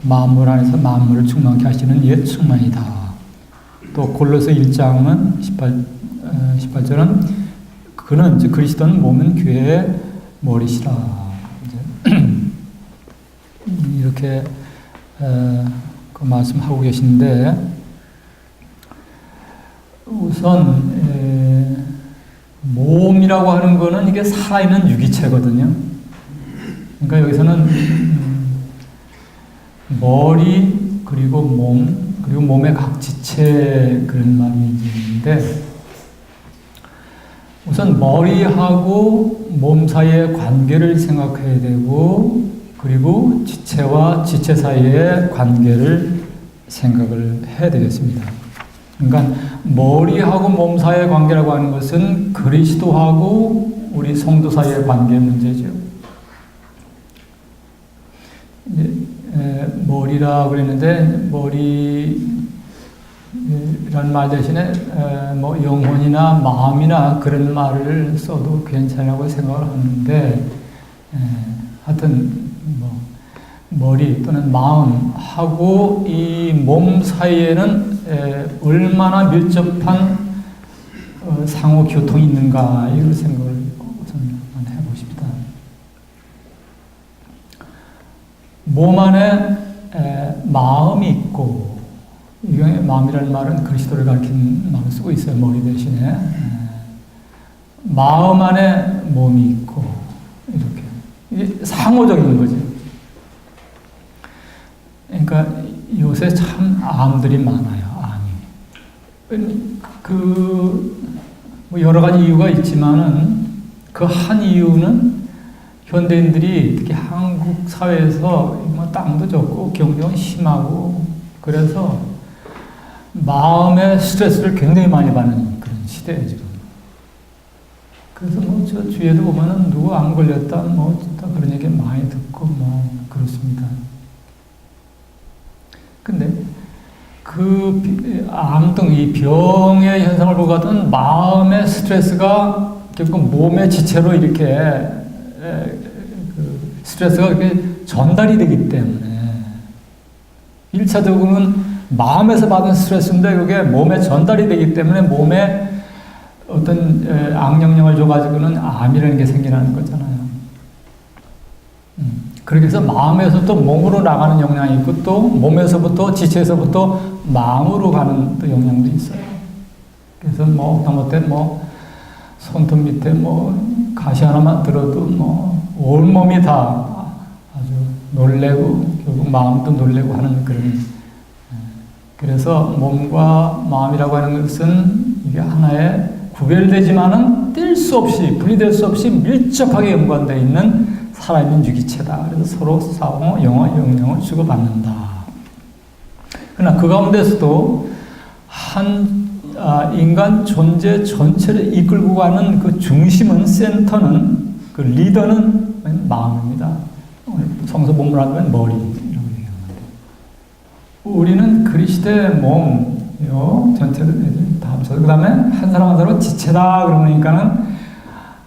만물 안에서 만물을 충만케 하시는 옛 충만이다. 또 골로새 1장은 18절은 그는 이제 그리스도는 몸은 교회의 머리시라. 이렇게 그 말씀하고 계신데 우선 몸이라고 하는 거는 이게 살아있는 유기체거든요. 그러니까 여기서는 머리 그리고 몸 그리고 몸의 각 지체 그런 말이 있는데 우선 머리하고 몸 사이의 관계를 생각해야 되고 그리고 지체와 지체 사이의 관계를 생각을 해야 되겠습니다. 그러니까 머리하고 몸 사이의 관계라고 하는 것은 그리스도하고 우리 성도 사이의 관계 문제죠. 머리라고 그랬는데 머리란 말 대신에 뭐 영혼이나 마음이나 그런 말을 써도 괜찮다고 생각을 하는데 하여튼 뭐 머리 또는 마음하고 이 몸 사이에는 얼마나 밀접한 상호 교통이 있는가 이런 생각을 저는 해보고 싶다. 몸 안에 마음이 있고, 이게 마음이라는 말은 그리스도를 가리킨 말을 쓰고 있어요. 머리 대신에 마음 안에 몸이 있고 이렇게 이게 상호적인 거죠. 그러니까 요새 참 암들이 많아요. 암이 뭐 여러 가지 이유가 있지만은 그 한 이유는 현대인들이 특히 한국 사회에서 뭐 땅도 적고 경쟁은 심하고 그래서 마음의 스트레스를 굉장히 많이 받는 그런 시대예요 지금. 그래서 뭐 저 주위에도 보면은 누구 안 걸렸다 뭐 그런 얘기 많이 듣고 뭐 그렇습니다. 근데 그 암 등 이 병의 현상을 보고 같은 마음의 스트레스가 결국 몸의 지체로 이렇게 그 스트레스가 이렇게 전달이 되기 때문에 1차적으로는 마음에서 받은 스트레스인데 그게 몸에 전달이 되기 때문에 몸에 어떤 악영향을 줘가지고는 암이라는 게 생기는 거잖아요. 그렇게 해서 마음에서부터 몸으로 나가는 영향이 있고 또 몸에서부터 지체에서부터 마음으로 가는 또 영향도 있어요. 그래서 뭐 잘못된 뭐 손톱 밑에 뭐 가시 하나만 들어도 뭐 온몸이 다 아주 놀래고 결국 마음도 놀래고 하는 그런. 그래서 몸과 마음이라고 하는 것은 이게 하나의 구별되지만은 뗄 수 없이 분리될 수 없이 밀접하게 연관되어 있는 살아있는 유기체다. 그래서 서로 상호 영향을 주고받는다. 그러나 그 가운데서도 인간 존재 전체를 이끌고 가는 그 중심은 센터는 그 리더는 마음입니다. 성서 본문을 하면 머리라고 얘기하는데 우리는 그리스도의 몸요 전체를 다 합쳐서 그 다음에 한 사람 한 사람 지체다 그러니까는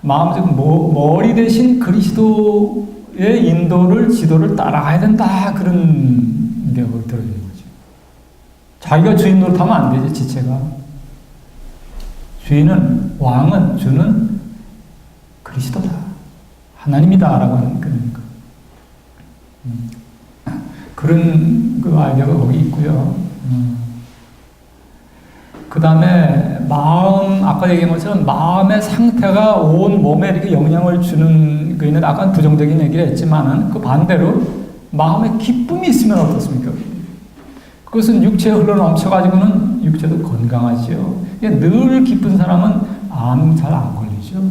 마음적 머리 대신 그리스도의 인도를 지도를 따라가야 된다 그런 게 들어있는 거죠. 자기가 주인 노릇하면 안 되지 지체가. 주인은 왕은 주는 그리스도다 하나님이다라고 하는 그런 그 아이디어가 거기 있고요. 그 다음에 마음, 아까 얘기한 것처럼 마음의 상태가 온 몸에 이렇게 영향을 주는, 그는 아까 부정적인 얘기를 했지만은 그 반대로 마음에 기쁨이 있으면 어떻습니까? 그것은 육체에 흘러 넘쳐가지고는 육체도 건강하지요. 늘 기쁜 사람은 암 잘 안 걸리죠.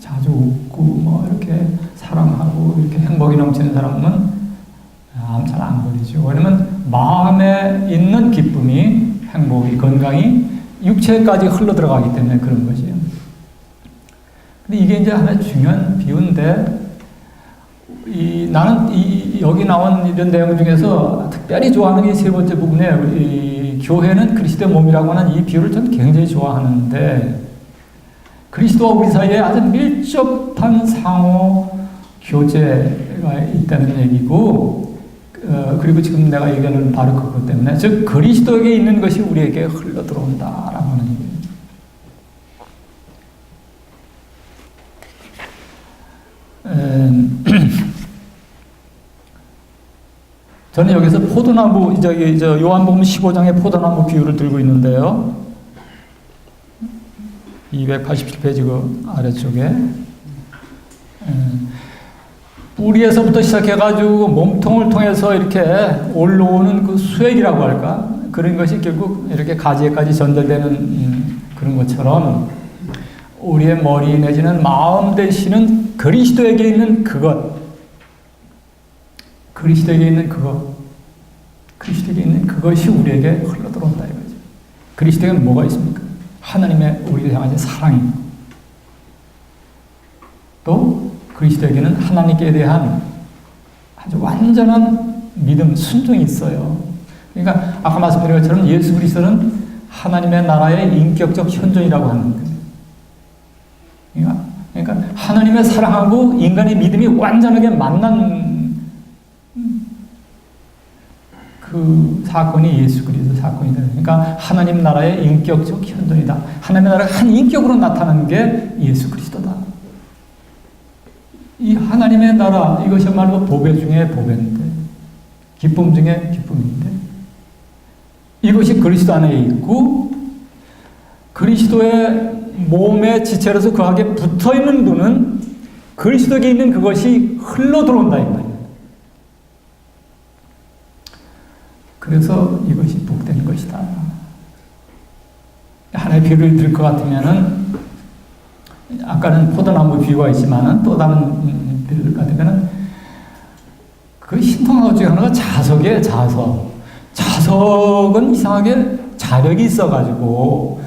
자주 웃고 뭐 이렇게 사랑하고 이렇게 행복이 넘치는 사람은 암 잘 안 걸리죠. 왜냐면 마음에 있는 기쁨이, 행복이, 건강이 육체까지 흘러 들어가기 때문에 그런 것이에요. 근데 이게 이제 하나의 중요한 비유인데, 나는 여기 나온 이런 내용 중에서 특별히 좋아하는 게 세 번째 부분에 교회는 그리스도의 몸이라고 하는 이 비유를 저는 굉장히 좋아하는데, 그리스도와 우리 사이에 아주 밀접한 상호 교제가 있다는 얘기고, 그리고 지금 내가 얘기하는 바로 그것 때문에, 즉 그리스도에게 있는 것이 우리에게 흘러 들어온다라고 하는 얘기예요. 저는 여기서 포도나무, 요한복음 15장의 포도나무 비유를 들고 있는데요. 287페이지 그 아래쪽에. 뿌리에서부터 시작해가지고 몸통을 통해서 이렇게 올라오는 그 수액이라고 할까? 그런 것이 결국 이렇게 가지에까지 전달되는 그런 것처럼 우리의 머리 내지는 마음 되시는 그리스도에게 있는 그것, 그리스도에게 있는 그것이 우리에게 흘러 들어온다 이거죠. 그리스도에게는 뭐가 있습니까? 하나님의 우리를 향하신 사랑이, 또 그리스도에게는 하나님께 대한 아주 완전한 믿음, 순종이 있어요. 그러니까 아까 말씀드린 것처럼 예수 그리스도는 하나님의 나라의 인격적 현존이라고 하는 거예요. 그러니까 하나님의 사랑하고 인간의 믿음이 완전하게 만난 그 사건이 예수 그리스도 사건이다. 그러니까 하나님 나라의 인격적 현존이다. 하나님의 나라가 한 인격으로 나타나는 게 예수 그리스도다. 이 하나님의 나라, 이것이야말로 보배 중에 보배인데, 기쁨 중에 기쁨인데, 이것이 그리스도 안에 있고 그리스도의 몸의 지체로서 그하게 붙어있는 분은 그리스도에 있는 그것이 흘러 들어온다 이 말이에요. 그래서 이것이 복된 것이다. 하나의 비유를 들 것 같으면은, 아까는 포도나무 비유가 있지만은 또 다른 비유를 같으면은, 그 신통한 것 중에 하나가 자석이에요, 자석. 자석은 이상하게 자력이 있어가지고,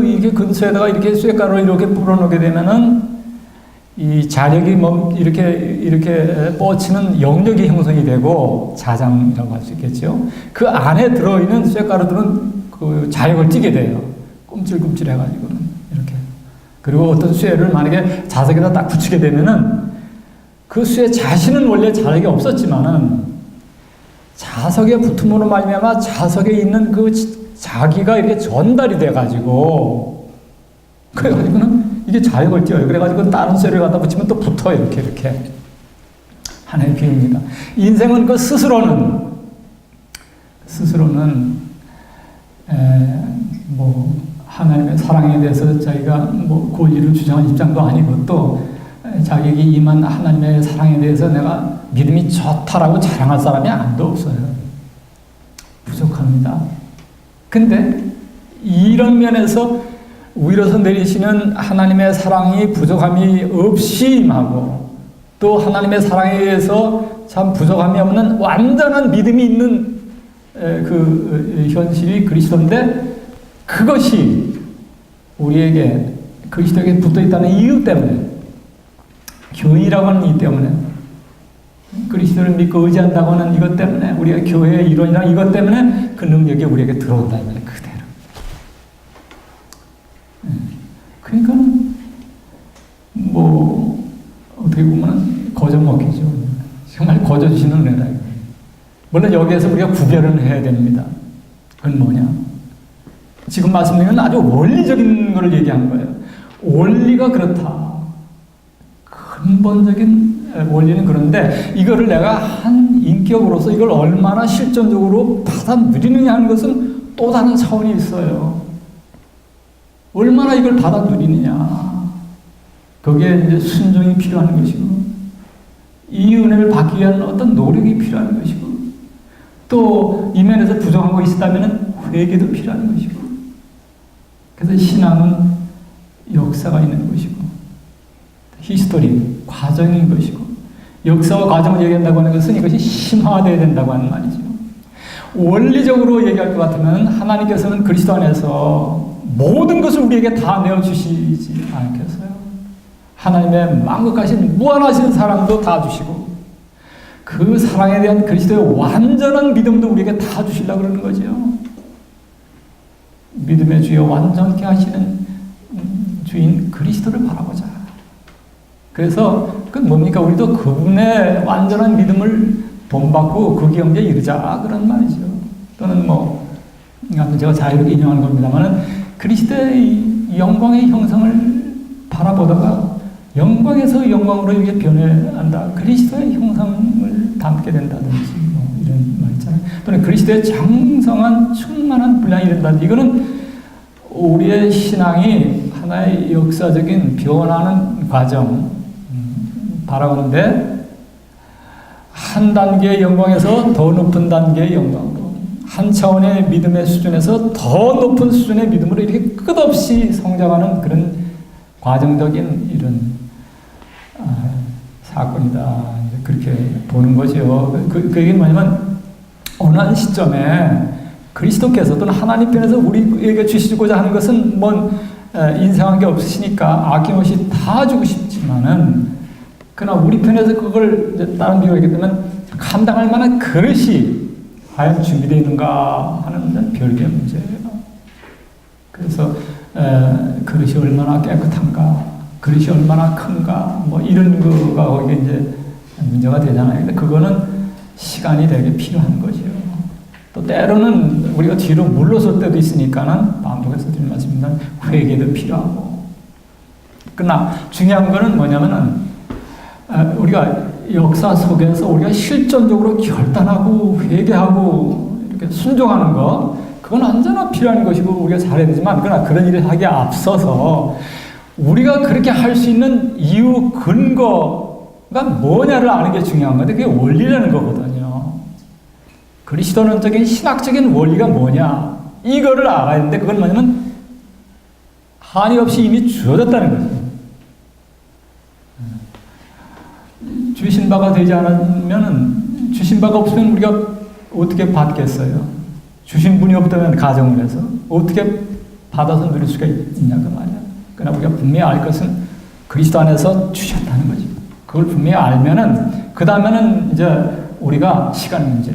이게 근처에다가 이렇게 쇳가루를 이렇게 불어넣게 되면은, 이 자력이 이렇게 뻗치는 영역이 형성이 되고, 자장이라고 할 수 있겠죠. 그 안에 들어있는 쇳가루들은 그 자력을 띠게 돼요. 꿈찔꿈찔 해가지고는. 이렇게. 그리고 어떤 쇠를 만약에 자석에다 딱 붙이게 되면은, 그 쇠 자신은 원래 자력이 없었지만은, 자석에 붙음으로 말미암아 자석에 있는 그 자기가 이렇게 전달이 돼가지고, 그래가지고는 이게 자력을 띄어요. 그래가지고 다른 쇠를 갖다 붙이면 또 붙어요. 이렇게. 하나의 비유입니다. 인생은 그 스스로는 하나님의 사랑에 대해서 자기가 권리를 주장한 입장도 아니고, 또 자기에게 임한 하나님의 사랑에 대해서 내가 믿음이 좋다라고 자랑할 사람이 아무도 없어요. 부족합니다. 근데 이런 면에서 위로서 내리시는 하나님의 사랑이 부족함이 없이 임하고, 또 하나님의 사랑에 의해서 참 부족함이 없는 완전한 믿음이 있는 그 현실이 그리스도인데, 그것이 우리에게 그리스도에게 붙어 있다는 이유 때문에, 교인이라고 하는 이유 때문에, 그리스도를 믿고 의지한다고 하는 이것 때문에, 우리가 교회의 일원이라는 이것 때문에 그 능력이 우리에게 들어온다 이 말이에요. 그대로. 그러니까 어떻게 보면 거저 먹히죠. 정말 거저 주시는 은혜라. 물론 여기에서 우리가 구별을 해야 됩니다. 그건 뭐냐? 지금 말씀드리는 아주 원리적인 것을 얘기한 거예요. 원리가 그렇다. 근본적인 원리는 그런데, 이거를 내가 한 인격으로서 이걸 얼마나 실전적으로 받아 누리느냐 하는 것은 또 다른 차원이 있어요. 얼마나 이걸 받아 누리느냐. 거기에 이제 순종이 필요한 것이고, 이 은혜를 받기 위한 어떤 노력이 필요한 것이고, 또 이 면에서 부족한 거 있다면 회개도 필요한 것이고, 그래서 신앙은 역사가 있는 것이고, 히스토리, 과정인 것이고, 역사와 과정을 얘기한다고 하는 것은 이것이 심화되어야 된다고 하는 말이죠. 원리적으로 얘기할 것 같으면 하나님께서는 그리스도 안에서 모든 것을 우리에게 다 내어주시지 않겠어요? 하나님의 만국하신 무한하신 사랑도 다 주시고, 그 사랑에 대한 그리스도의 완전한 믿음도 우리에게 다 주시려고 그러는 거죠. 믿음의 주여 완전케 하시는 주인 그리스도를 바라보자. 그래서 그 뭡니까? 우리도 그분의 완전한 믿음을 본받고 그 경지에 이르자 그런 말이죠. 또는 제가 자유롭게 인용하는 겁니다만은, 그리스도의 영광의 형상을 바라보다가 영광에서 영광으로 이렇게 변해간다. 그리스도의 형상을 담게 된다든지 이런 말 있잖아요. 또는 그리스도의 장성한 충만한 분량이 된다든지, 이거는 우리의 신앙이 하나의 역사적인 변화하는 과정 바라보는데, 한 단계의 영광에서 더 높은 단계의 영광으로, 한 차원의 믿음의 수준에서 더 높은 수준의 믿음으로 이렇게 끝없이 성장하는 그런 과정적인 이런 사건이다. 그렇게 보는 거죠. 그게 뭐냐면, 어느 한 시점에 그리스도께서 또는 하나님 편에서 우리에게 주시고자 하는 것은 인생한 게 없으시니까 아낌없이 다 주고 싶지만은, 그러나 우리 편에서 그걸 다른 비유가 있기 때문에 감당할 만한 그릇이 과연 준비되어 있는가 하는 별개의 문제예요. 그래서 그릇이 얼마나 깨끗한가, 그릇이 얼마나 큰가, 뭐 이런 거가 거기에 이제 문제가 되잖아요. 근데 그거는 시간이 되게 필요한 거죠. 또 때로는 우리가 뒤로 물러설 때도 있으니까는 반복해서 드리는 말씀입니다. 회개도 필요하고. 그러나 중요한 거는 뭐냐면은 우리가 역사 속에서 우리가 실전적으로 결단하고 회개하고 이렇게 순종하는 거, 그건 언제나 필요한 것이고 우리가 잘해야 되지만, 그러나 그런 일을 하기에 앞서서 우리가 그렇게 할 수 있는 이유 근거가 뭐냐를 아는 게 중요한 건데, 그게 원리라는 거거든요. 그리스도론적인 신학적인 원리가 뭐냐, 이거를 알아야 되는데, 그건 뭐냐면 한이 없이 이미 주어졌다는 거죠. 주신 바가 되지 않으면, 주신 바가 없으면 우리가 어떻게 받겠어요? 주신 분이 없다면 가정을 해서 어떻게 받아서 누릴 수가 있냐 그 말이야. 그러나 우리가 분명히 알 것은 그리스도 안에서 주셨다는 거지. 그걸 분명히 알면은 그 다음에는 이제 우리가 시간 문제.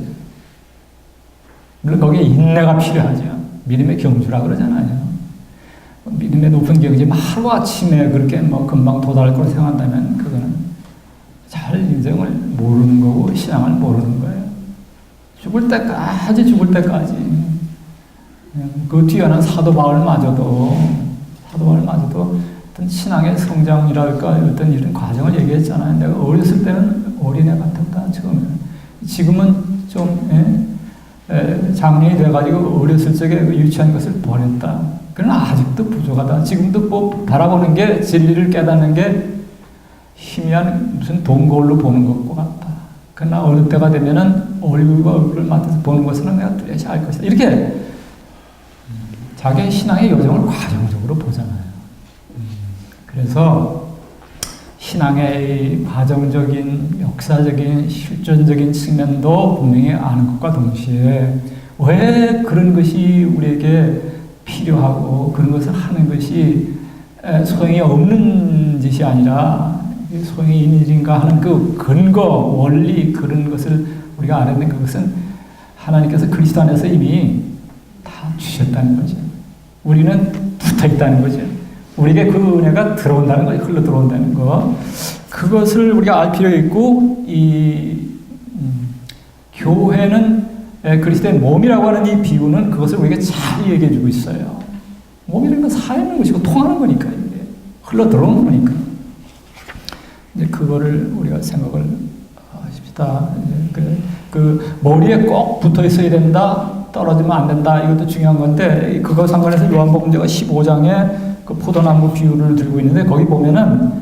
물론 거기에 인내가 필요하죠. 믿음의 경주라 그러잖아요. 믿음의 높은 경지 하루 아침에 그렇게 뭐 금방 도달할 거로 생각한다면 그거는 잘 인생을 모르는 거고 신앙을 모르는 거예요. 죽을 때까지 그 뛰어난 사도 바울마저도 어떤 신앙의 성장이랄까 어떤 이런 과정을 얘기했잖아요. 내가 어렸을 때는 어린애 같았다 처음에. 지금은 좀 장년이 돼가지고 어렸을 적에 유치한 것을 버렸다. 그러나 아직도 부족하다. 지금도 뭐 바라보는 게 진리를 깨닫는 게 희미한 무슨 동거울로 보는 것과 같다. 그러나 어느 때가 되면은 얼굴과 얼굴을 맞춰서 보는 것은 내가 뚜렷이 알 것이다. 이렇게 자기의 신앙의 여정을 과정적으로 보잖아요. 그래서 신앙의 과정적인, 역사적인, 실존적인 측면도 분명히 아는 것과 동시에 왜 그런 것이 우리에게 필요하고 그런 것을 하는 것이 소용이 없는 짓이 아니라 소용이 있는 일인가 하는 그 근거, 원리, 그런 것을 우리가 알아야 되는 그것은 하나님께서 그리스도 안에서 이미 다 주셨다는 거죠. 우리는 붙어 있다는 거죠. 우리에게 그 은혜가 들어온다는 거죠. 흘러 들어온다는 거. 그것을 우리가 알 필요가 있고, 교회는 그리스도의 몸이라고 하는 이 비유는 그것을 우리에게 잘 얘기해 주고 있어요. 몸이라는 건 살아있는 것이고 통하는 거니까, 이게. 흘러 들어오는 거니까. 이제 그거를 우리가 생각을 하십시다. 그 머리에 꼭 붙어 있어야 된다, 떨어지면 안 된다, 이것도 중요한 건데, 그거 상관해서 요한복음제가 15장에 그 포도나무 비유를 들고 있는데, 거기 보면은,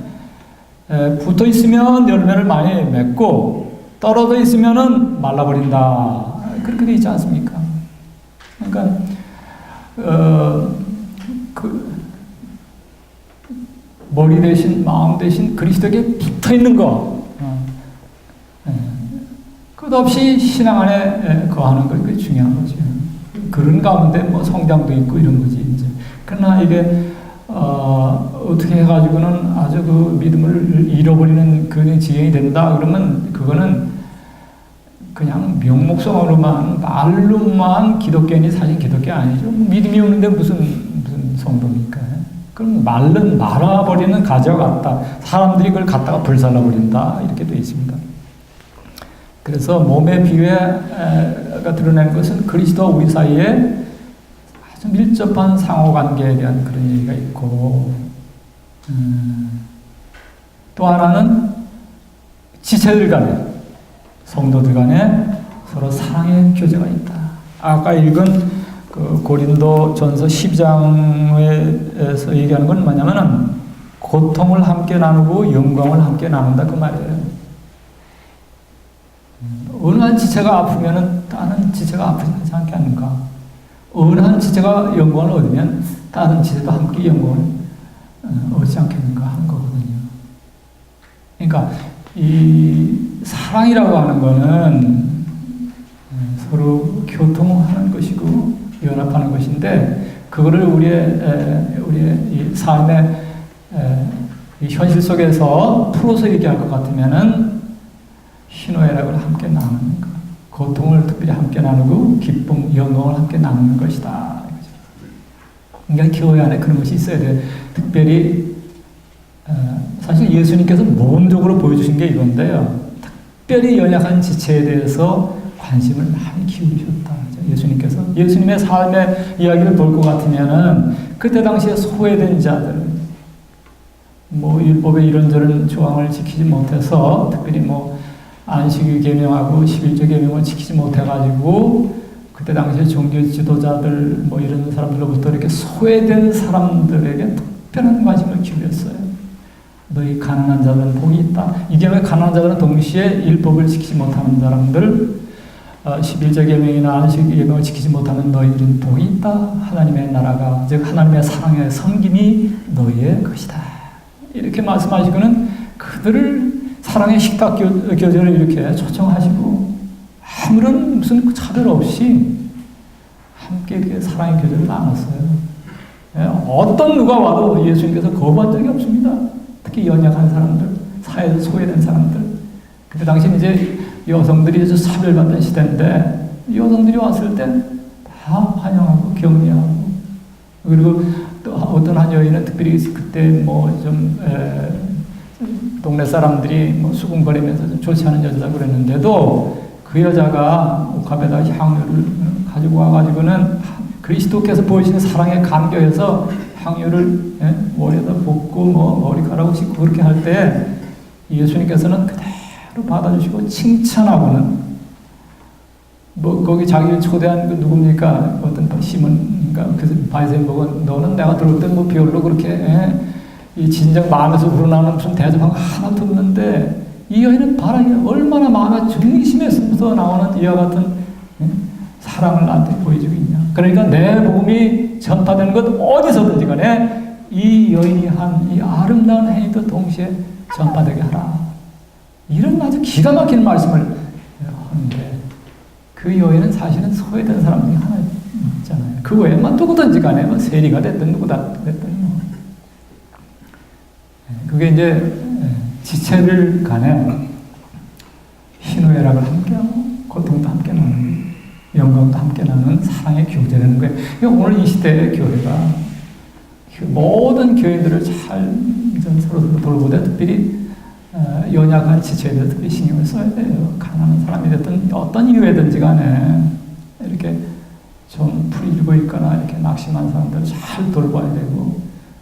붙어 있으면 열매를 많이 맺고, 떨어져 있으면은 말라버린다. 그렇게 돼 있지 않습니까? 그러니까, 머리 대신, 마음 대신 그리스도에게 붙어 있는 거. 끝없이 신앙 안에 거하는 거, 그게 중요한 거죠. 그런 가운데 뭐 성장도 있고 이런 거지, 이제. 그러나 이게, 어떻게 해가지고는 아주 그 믿음을 잃어버리는 그런 지경이 된다, 그러면 그거는 그냥 명목성으로만, 말로만 기독교인이 사실 기독교 아니죠. 믿음이 없는데 무슨 성도입니까? 그럼 말아버리는 가지와 같다. 사람들이 그걸 갖다가 불살라버린다. 이렇게 되어 있습니다. 그래서 몸의 비유가 드러내는 것은 그리스도와 우리 사이에 아주 밀접한 상호관계에 대한 그런 얘기가 있고, 또 하나는 지체들 간에, 성도들 간에 서로 사랑의 교제가 있다. 아까 읽은 그 고린도 전서 12장에서 얘기하는 건 뭐냐면은 고통을 함께 나누고 영광을 함께 나눈다 그 말이에요. 어느 한 지체가 아프면은 다른 지체가 아프지 않게 하는가? 어느 한 지체가 영광을 얻으면 다른 지체도 함께 영광을 얻지 않겠는가 하는 거거든요. 그러니까 이 사랑이라고 하는 거는 서로 교통하는 것이고 연합하는 것인데, 그거를 우리의 이 삶의 이 현실 속에서 풀어서 얘기할 것 같으면은 희노애락을 함께 나누는 것, 고통을 특별히 함께 나누고 기쁨, 영광을 함께 나누는 것이다. 그러니까 교회 안에 그런 것이 있어야 돼요. 특별히 사실 예수님께서 모범적으로 보여주신 게 이건데요. 특별히 연약한 지체에 대해서 관심을 많이 기울이셨다. 예수님께서 예수님의 삶의 이야기를 볼 것 같으면은 그때 당시에 소외된 자들, 뭐 율법의 이런저런 조항을 지키지 못해서 특별히 뭐 안식일 계명하고 11조 계명을 지키지 못해가지고 그때 당시에 종교 지도자들 뭐 이런 사람들로부터 이렇게 소외된 사람들에게 특별한 관심을 기울였어요. 너희 가난한 자들은 복이 있다. 이게 왜 가난한 자들은 동시에 율법을 지키지 못하는 사람들, 11조 계명이나 안식 계명을 지키지 못하는 너희들은 복이 있다. 하나님의 나라가, 즉 하나님의 사랑의 섬김이 너희의 것이다. 이렇게 말씀하시고는 그들을 사랑의 식탁 교제를 이렇게 초청하시고 아무런 무슨 차별 없이 함께 이렇게 사랑의 교제를 나눴어요. 어떤 누가 와도 예수님께서 거부한 적이 없습니다. 특히 연약한 사람들, 사회에서 소외된 사람들. 그때 당시 이제 여성들이 아주 차별받는 시대인데 여성들이 왔을 때 다 환영하고 격려하고, 그리고 또 어떤 한 여인은 특별히 그때 뭐 좀 동네 사람들이 뭐 수군거리면서 좀 좋지 않은 여자라고 그랬는데도 그 여자가 옥합에다 향유를 가지고 와가지고는 그리스도께서 보이시는 사랑에 감격해서 향유를 머리에다 붓고 뭐 머리카락을 씻고 그렇게 할 때 예수님께서는 그대로 받아주시고 칭찬하고는, 뭐 거기 자기를 초대한 그 누굽니까? 어떤 시몬인가? 그 바리새인복은 너는 내가 들을 때 뭐 별로 그렇게 이 진정 마음에서 우러나오는 무슨 대접한 거 하나도 없는데 이 여인은 바라기 얼마나 마음의 중심에서부터 나오는 이와 같은 사랑을 나한테 보여주고 있냐. 그러니까 내 복음이 전파되는 것 어디서든지 간에 이 여인이 한 이 아름다운 행위도 동시에 전파되게 하라. 이런 아주 기가 막히는 말씀을 하는데 그 여인은 사실은 소외된 사람 중에 하나 있잖아요. 그 외에만 누구든지 간에 뭐 세리가 됐든 누구다 됐든 그게 이제 지체들 간에 희노애락을 함께하고 고통도 함께 나누는, 영광도 함께 나누는 사랑의 교제라는 거예요. 오늘 이 시대의 교회가 모든 교회들을 잘 서로 돌보되 특별히 연약한 지체에 대해서 특별히 신경을 써야 돼요. 가난한 사람이 됐든 어떤 이유에든지 간에 이렇게 좀 풀이고 있거나 이렇게 낙심한 사람들을 잘 돌봐야 되고,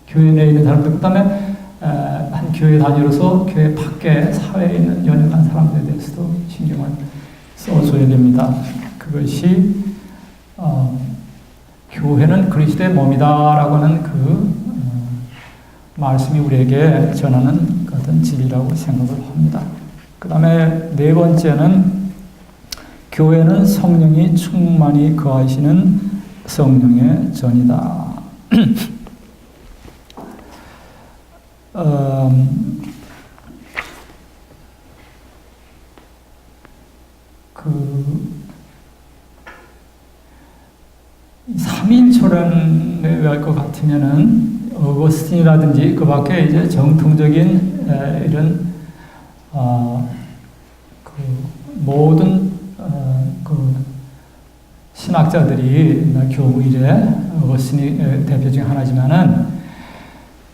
교회 내에 있는 사람들, 그 다음에 한 교회 단위로서 교회 밖에 사회에 있는 연약한 사람들에 대해서도 신경을 써줘야 됩니다. 그것이 교회는 그리스도의 몸이다라고 하는 그 말씀이 우리에게 전하는 어떤 진리라고 생각을 합니다. 그 다음에 네 번째는 교회는 성령이 충만히 거하시는 성령의 전이다. 삼인철원에 갈 것 같으면은 어거스틴이라든지 그 밖에 이제 정통적인 이런 그 모든 그 신학자들이 교부 이래 어거스틴이 대표 중 하나지만은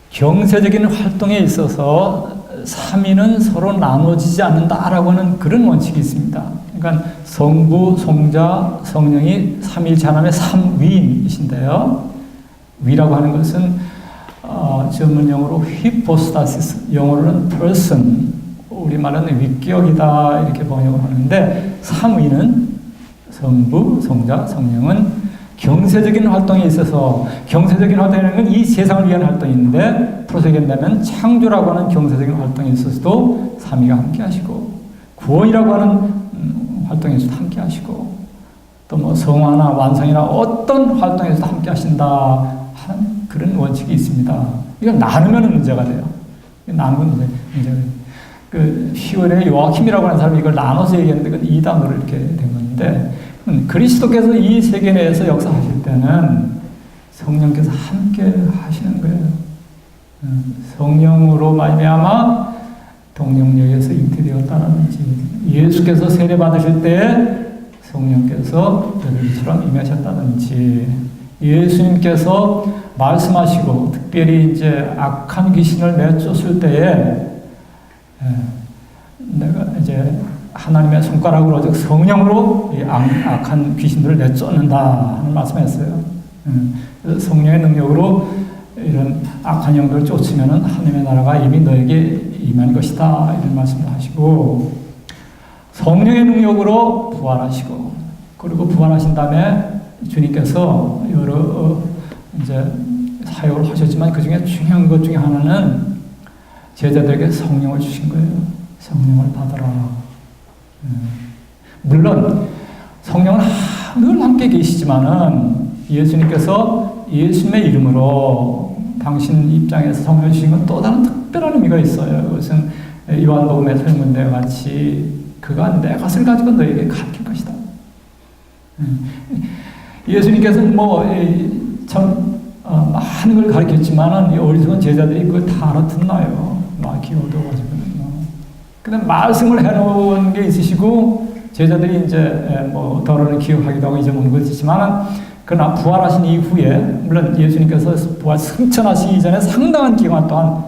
경세적인 활동에 있어서 삼위는 서로 나눠지지 않는다라고 하는 그런 원칙이 있습니다. 그러니까 성부, 성자, 성령이 삼위일체 하나님의 삼위이신데요. 위라고 하는 것은 전문용어로 히포스타시스, 영어로는 person, 우리말로는 위격이다 이렇게 번역을 하는데, 삼위는 성부, 성자, 성령은 경세적인 활동에 있어서, 경세적인 활동이라는 건 이 세상을 위한 활동인데 프로세겐다면 창조라고 하는 경세적인 활동에 있어서도 삼위가 함께 하시고, 구원이라고 하는 활동에서도 함께 하시고, 또 뭐 성화나 완성이나 어떤 활동에서도 함께 하신다 하는 그런 원칙이 있습니다. 이건 나누면 문제가 돼요. 나누면 문제가 돼요. 그 10월에 요아킴이라고 하는 사람이 이걸 나눠서 얘기했는데 그건 이 단어로 이렇게 된 건데, 그리스도께서 이 세계 내에서 역사하실 때는 성령께서 함께 하시는 거예요. 성령으로 말미암아 동력에서 잉태되었다든지, 예수께서 세례 받으실 때 성령께서 너희들처럼 임하셨다든지, 예수님께서 말씀하시고 특별히 이제 악한 귀신을 내쫓을 때에 내가 이제 하나님의 손가락으로 즉 성령으로 이 악한 귀신들을 내쫓는다 하는 말씀했어요. 그래서 성령의 능력으로 이런 악한 영들을 쫓으면은 하나님의 나라가 이미 너에게 임한 것이다 이런 말씀도 하시고, 성령의 능력으로 부활하시고, 그리고 부활하신 다음에 주님께서 여러 이제 사역을 하셨지만 그 중에 중요한 것 중에 하나는 제자들에게 성령을 주신 거예요. 성령을 받아라. 물론 성령은 늘 함께 계시지만은 예수님께서 예수님의 이름으로 당신 입장에서 성령을 주신 건 또 다른 특별한 의미가 있어요. 그것은 요한복음에 설문된 같이 그가 내 것을 가지고 너에게 가르칠 것이다. 예수님께서는 많은 걸 가르쳤지만은 어리석은 제자들이 그걸 다 알아듣나요? 막 기어들어가지고. 근데 말씀을 해놓은 게 있으시고 제자들이 이제 더러는 기억하기도 하고 잊어먹는 거 있지만은, 그러나 부활하신 이후에 물론 예수님께서 부활 승천하시기 전에 상당한 기간 동안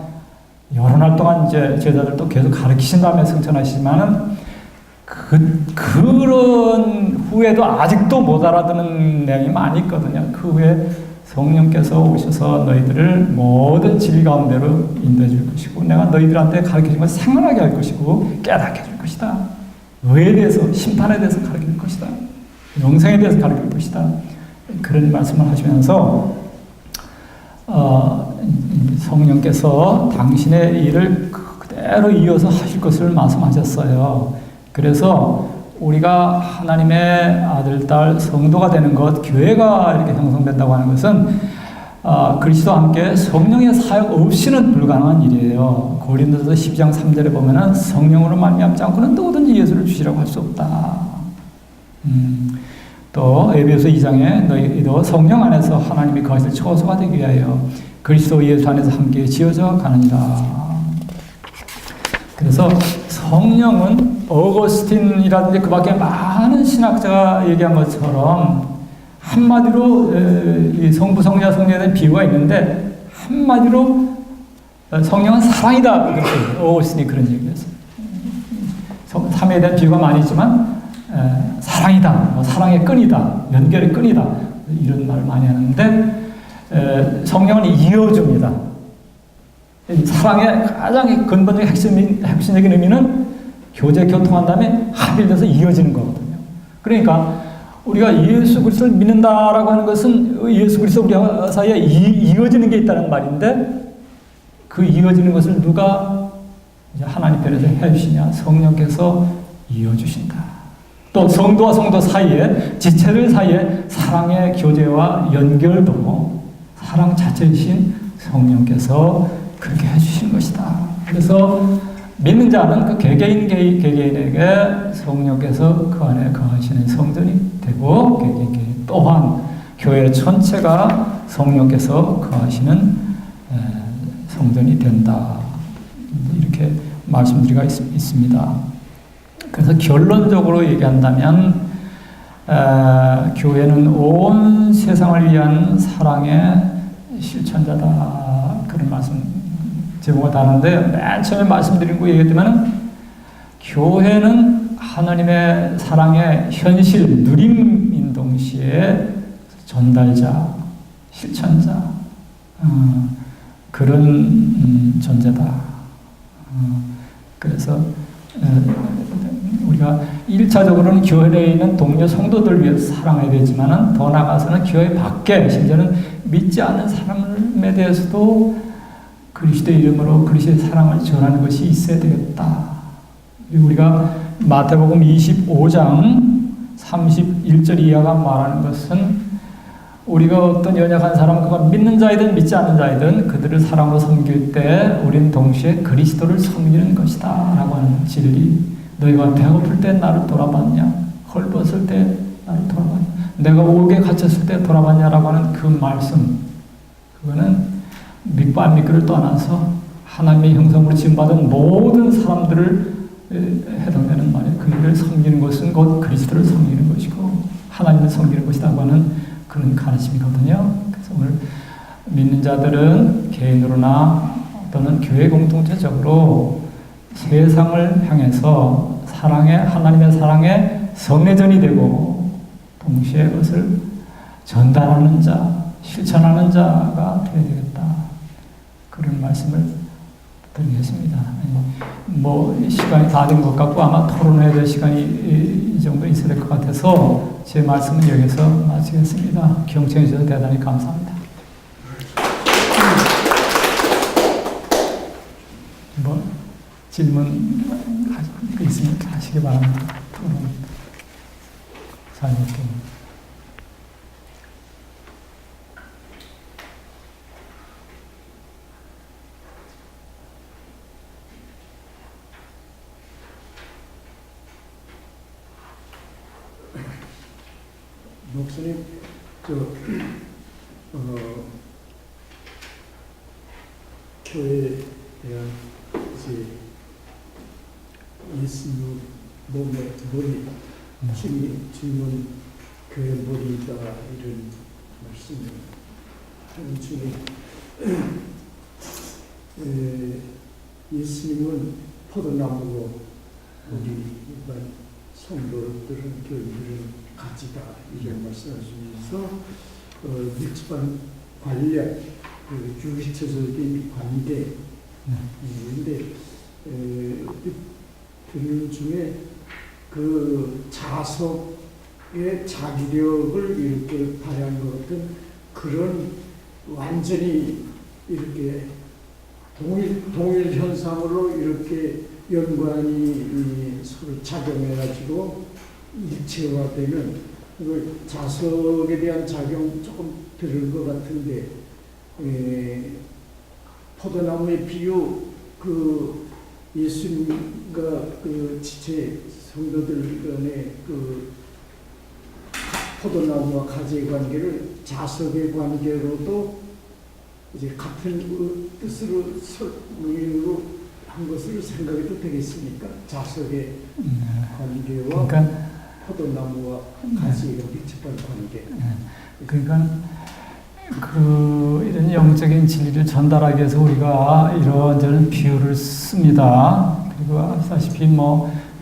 여러 날 동안 이제 제자들도 계속 가르치신 다음에 승천하시지만은 그런 후에도 아직도 못 알아듣는 내용이 많이 있거든요. 그 후에 성령께서 오셔서 너희들을 모든 진리 가운데로 인도해 줄 것이고, 내가 너희들한테 가르쳐준 걸 생각나게 할 것이고 깨닫게 해줄 것이다. 의에 대해서, 심판에 대해서 가르칠 것이다. 영생에 대해서 가르칠 것이다. 그런 말씀을 하시면서 성령께서 당신의 일을 그대로 이어서 하실 것을 말씀하셨어요. 그래서 우리가 하나님의 아들, 딸, 성도가 되는 것, 교회가 이렇게 형성된다고 하는 것은 그리스도와 함께 성령의 사역 없이는 불가능한 일이에요. 고린도서 12장 3절에 보면은 성령으로 말미암지 않고는 누구든지 예수를 주시라고 할 수 없다. 또 에베소 2장에 너희도 성령 안에서 하나님이 거하실 처소가 되기 위하여 그리스도 예수 안에서 함께 지어져 가느니라. 그래서 성령은 어거스틴이라든지 그 밖에 많은 신학자가 얘기한 것처럼 한마디로 이 성부, 성자, 성령에 대한 비유가 있는데 한마디로 성령은 사랑이다. 어거스틴이 그런 얘기를 했어요. 삼위에 대한 비유가 많이 있지만 사랑이다, 사랑의 끈이다, 연결의 끈이다 이런 말을 많이 하는데 성령은 이어줍니다. 사랑의 가장 근본적인 핵심적인 의미는 교제, 교통한 다음에 합일돼서 이어지는 거거든요. 그러니까 우리가 예수 그리스도를 믿는다라고 하는 것은 예수 그리스도 우리 사이에 이어지는 게 있다는 말인데, 그 이어지는 것을 누가 하나님 편에서 해주시냐? 성령께서 이어주신다. 또 성도와 성도 사이에, 지체들 사이에 사랑의 교제와 연결도 사랑 자체이신 성령께서 그렇게 해주시는 것이다. 그래서 믿는 자는 그 개개인에게 성령께서 그 안에 거하시는 성전이 되고, 개개인 또한 교회 전체가 성령께서 거하시는 성전이 된다. 이렇게 말씀드리고 있습니다. 그래서 결론적으로 얘기한다면 교회는 온 세상을 위한 사랑의 실천자다. 그런 말씀 제목을 다루는데, 맨 처음에 말씀드린 거 얘기했지만 교회는 하나님의 사랑의 현실, 누림인 동시에 전달자, 실천자, 그런 존재다. 그래서 우리가 1차적으로는 교회 내에 있는 동료 성도들을 위해서 사랑해야 되지만 더 나아가서는 교회 밖에, 심지어는 믿지 않는 사람에 대해서도 그리스도의 이름으로 그리스도의 사랑을 전하는 것이 있어야 되겠다. 그리고 우리가 마태복음 25장 31절 이하가 말하는 것은 우리가 어떤 연약한 사람, 그가 믿는 자이든 믿지 않는 자이든 그들을 사랑으로 섬길 때 우리는 동시에 그리스도를 섬기는 것이다 라고 하는 진리. 너희가 배고플 때 나를 돌아봤냐? 헐벗을 때 나를 돌아봤냐? 내가 옥에 갇혔을 때 돌아봤냐라고 하는 그 말씀, 그거는 믿고 안 믿고를 떠나서 하나님의 형상으로 지음받은 모든 사람들을 해당되는 말이에요. 그들을 섬기는 것은 곧 그리스도를 섬기는 것이고 하나님을 섬기는 것이라고 하는 그런 가르침이거든요. 그래서 오늘 믿는 자들은 개인으로나 또는 교회 공동체적으로 세상을 향해서 하나님의 사랑의 성내전이 되고 동시에 그것을 전달하는 자, 실천하는 자가 되어야 되겠다. 그런 말씀을 드리겠습니다. 시간이 다 된 것 같고 아마 토론해야 될 시간이 이 정도 있어야 될 것 같아서 제 말씀은 여기서 마치겠습니다. 경청해 주셔서 대단히 감사합니다. 질문 있으면 하시기 바랍니다. 토론 잘 듣겠습니다. 목사님, 교회에 대한 이제 예수님 몸의 머리, 주님은 교회 머리다 이런 말씀을 하는 중에 예수님은 포도나무고 우리 일반 성도들은 교인들은 가지다 이런 말씀하시면서 밀집한 관련 유기체적인 관계 근데 듣는 중에 그 자석의 자기력을 이렇게 발휘한 것 같은 그런 완전히 이렇게 동일 현상으로 이렇게 연관이 서로 작용해가지고 일체화되는 자석에 대한 작용 조금 들은 것 같은데 포도나무의 비유 그 예수님과 그 지체 성도들 간의 그 포도나무와 가지의 관계를 자석의 관계로도 이제 같은 뜻으로 의미로 한 것을 생각해도 되겠습니까? 자석의 관계와 그러니까, 포도나무와 가지가 밀접한 관계. 그러니까 이런 영적인 진리를 전달하기 위해서 우리가 이런저런 비유를 씁니다. 그리고 아시다시피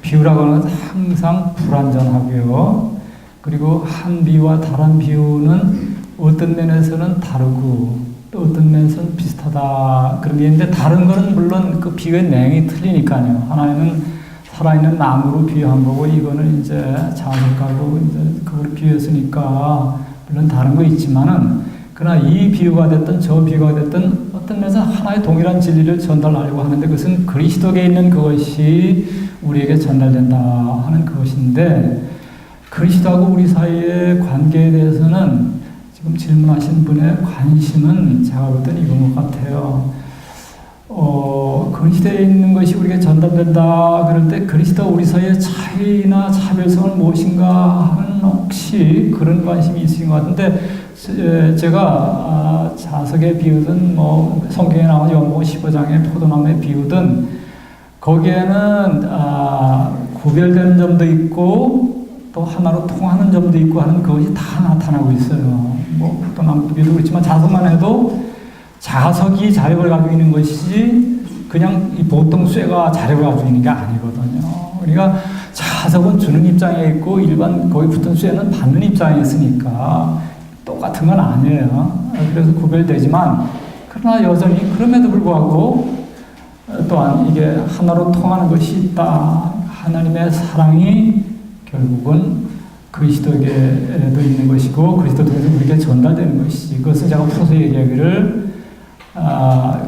비유라고 하는 것은 항상 불완전하고요. 그리고 한 비유와 다른 비유는 어떤 면에서는 다르고 또 어떤 면에서는 비슷하다 그런 게 있는데 다른 거는 물론 그 비유의 내용이 틀리니까요. 하나는 살아있는 나무로 비유한 거고 이거는 이제 자석하고 이제 그걸 비유했으니까 물론 다른 거 있지만은 그러나 이 비유가 됐든 저 비유가 됐든 어떤 면에서 하나의 동일한 진리를 전달하려고 하는데 그것은 그리스도에 있는 그것이 우리에게 전달된다 하는 그것인데 그리스도하고 우리 사이의 관계에 대해서는 지금 질문하신 분의 관심은 제가 볼 때는 이건 것 같아요. 그리스도에 있는 것이 우리에게 전달된다 그럴 때 그리스도와 우리 사이의 차이나 차별성은 무엇인가 하는 혹시 그런 관심이 있으신 것 같은데 제가 자석의 비유든 성경에 나온 요한복음 15장의 포도나무의 비유든 거기에는 구별되는 점도 있고 또 하나로 통하는 점도 있고 하는 그것이 다 나타나고 있어요. 포도나무 비유도 그렇지만 자석만 해도 자석이 자력을 가지고 있는 것이지 그냥 이 보통 쇠가 자력을 가지고 있는 게 아니거든요. 그러니까 자석은 주는 입장에 있고 일반 거기 붙은 쇠는 받는 입장에 있으니까 똑같은 건 아니에요. 그래서 구별되지만 그러나 여전히 그럼에도 불구하고 또한 이게 하나로 통하는 것이 있다. 하나님의 사랑이 결국은 그리스도에게도 있는 것이고 그리스도 통해서 우리에게 전달되는 것이지. 그것은 제가 풀어서 얘기하기를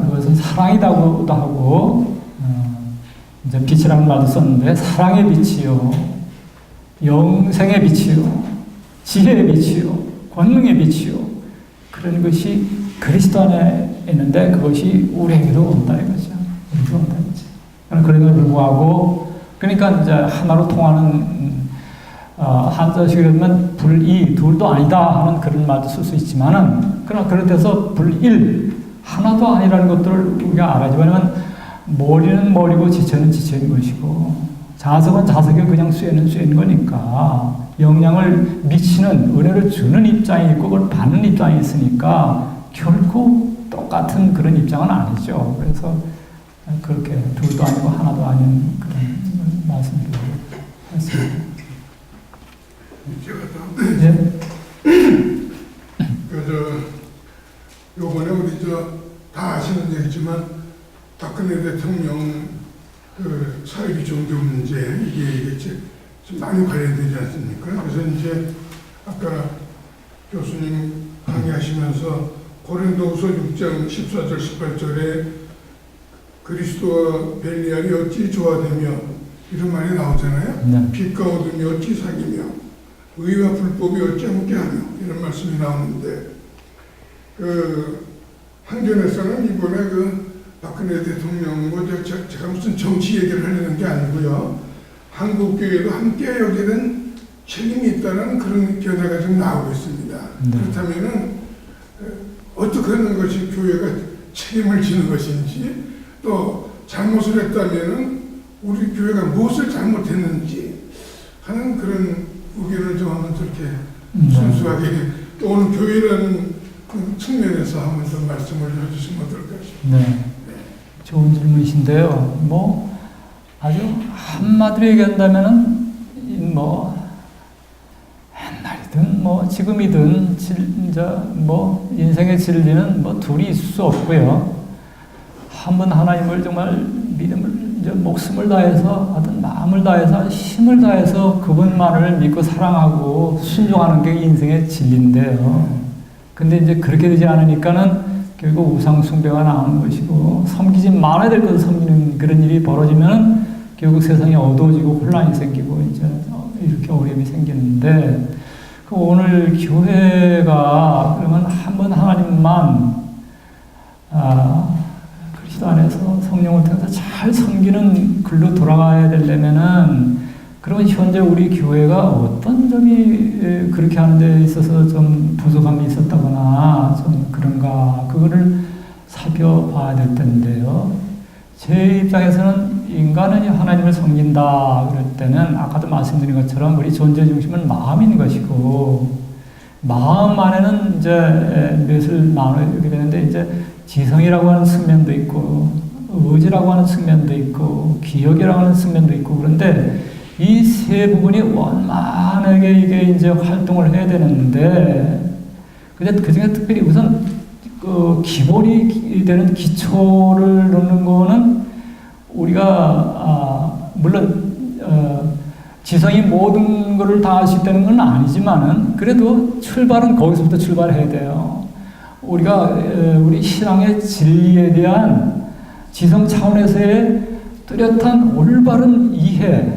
그것은 사랑이라고도 하고 이제 빛이라는 말도 썼는데 사랑의 빛이요 영생의 빛이요 지혜의 빛이요 권능의 빛이요 그런 것이 그리스도 안에 있는데 그것이 우리에게도 온다 이거죠. 우리에게도 온다 이거죠. 그럼에도 불구하고 그러니까 이제 하나로 통하는 한자식이라면 불이 둘도 아니다 하는 그런 말도 쓸 수 있지만은 그러나 그런 데서 불일 하나도 아니라는 것들을 우리가 알아야지만 머리는 머리고 지체는 지체인 것이고 자석은 자석에 그냥 쇠는 쇠인 거니까 영향을 미치는 은혜를 주는 입장이 있고 그걸 받는 입장이 있으니까 결코 똑같은 그런 입장은 아니죠. 그래서 그렇게 둘도 아니고 하나도 아닌 그런 말씀드리고 했습니다. 제가 다음 예? 요번에 우리 다 아시는 얘기지만 박근혜 대통령 그 사회비 종교 문제 이게 좀 많이 관련되지 않습니까? 그래서 이제 아까 교수님 강의하시면서 고린도후서 6장 14절 18절에 그리스도와 벨리알이 어찌 조화되며 이런 말이 나오잖아요. 네. 빛과 어둠이 어찌 사귀며 의와 불법이 어찌 함께하며 이런 말씀이 나오는데 그 한전에서는 이번에 그 박근혜 대통령 제가 무슨 정치 얘기를 하려는 게 아니고요. 한국교회도 함께 여기는 책임이 있다는 그런 견해가 좀 나오고 있습니다. 네. 그렇다면은 어떻게 하는 것이 교회가 책임을 지는 것인지 또 잘못을 했다면은 우리 교회가 무엇을 잘못했는지 하는 그런 의견을 좀 한번 저렇게 순수하게 또 오늘 교회라는 그 측면에서 한번 좀 말씀을 해주시면 어떨까요? 네. 좋은 질문이신데요. 뭐 아주 한마디로 얘기한다면은 옛날이든 지금이든 뭐 인생의 진리는 둘이 있을 수 없고요. 한 번 하나님을 정말 믿음을 목숨을 다해서 하든 마음을 다해서 힘을 다해서 그분만을 믿고 사랑하고 순종하는 게 인생의 진리인데요. 근데 이제 그렇게 되지 않으니까는 결국 우상 숭배가 나오는 것이고 섬기지 말아야 될 것을 섬기는 그런 일이 벌어지면 결국 세상이 어두워지고 혼란이 생기고 이제 이렇게 어려움이 생기는데 오늘 교회가 그러면 한번 하나님만 그리스도 안에서 성령을 통해서 잘 섬기는 글로 돌아가야 되려면은 그러면 현재 우리 교회가 어떤 점이 그렇게 하는 데 있어서 좀 부족함이 있었다거나 좀 그런가 그거를 살펴봐야 될 텐데요. 제 입장에서는 인간은 하나님을 섬긴다 그럴 때는 아까도 말씀드린 것처럼 우리 존재 중심은 마음인 것이고 마음 안에는 이제 몇을 나누게 되는데 이제 지성이라고 하는 측면도 있고 의지라고 하는 측면도 있고 기억이라고 하는 측면도 있고 그런데 이 세 부분이 원만하게 이게 이제 활동을 해야 되는데 근데 그 중에 특별히 우선 그 기본이 되는 기초를 놓는 거는 우리가 물론 지성이 모든 것을 다 할 수 있다는 건 아니지만은 그래도 출발은 거기서부터 출발해야 돼요. 우리가 우리 신앙의 진리에 대한 지성 차원에서의 뚜렷한 올바른 이해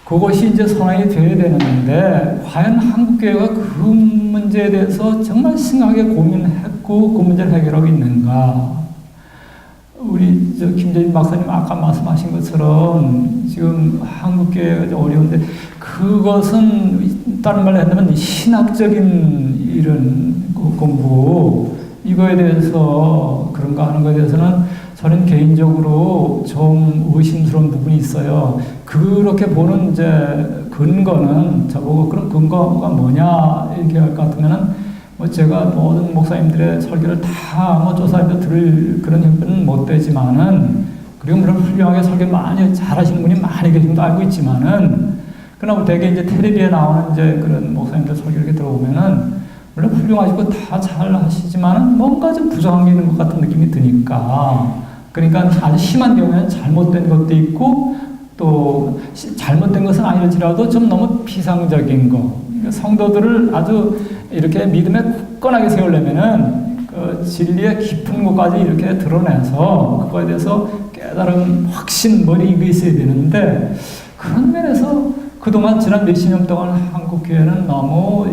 그것이 이제 선행이 되어야 되는데 과연 한국교회가 그 문제에 대해서 정말 심하게 고민했고 그 문제를 해결하고 있는가? 우리 김재진 박사님 아까 말씀하신 것처럼 지금 한국교회가 좀 어려운데 그것은 다른 말로 한다면 신학적인 이런 공부 이거에 대해서 그런가 하는 것에 대해서는 저는 개인적으로 좀 의심스러운 부분이 있어요. 그렇게 보는 이제 근거는 저보고 그런 근거가 뭐냐 이렇게 할 것 같으면은 제가 모든 목사님들의 설교를 다 조사해서 들을 그런 형편은 못 되지만은 그리고 물론 훌륭하게 설교 많이 잘하시는 분이 많이 계신 것도 알고 있지만은 그러나 되게 이제 텔레비에 나오는 이제 그런 목사님들 설교 이렇게 들어보면은 물론 훌륭하시고 다 잘 하시지만은 뭔가 좀 부족한 게 있는 것 같은 느낌이 드니까 그러니까 아주 심한 경우에는 잘못된 것도 있고 또 잘못된 것은 아닐지라도 좀 너무 비상적인 거 그러니까 성도들을 아주 이렇게 믿음에 굳건하게 세우려면은 그 진리의 깊은 곳까지 이렇게 드러내서 그거에 대해서 깨달음 확신 이게 있어야 되는데 그런 면에서 그동안 지난 몇십 년 동안 한국 교회는 너무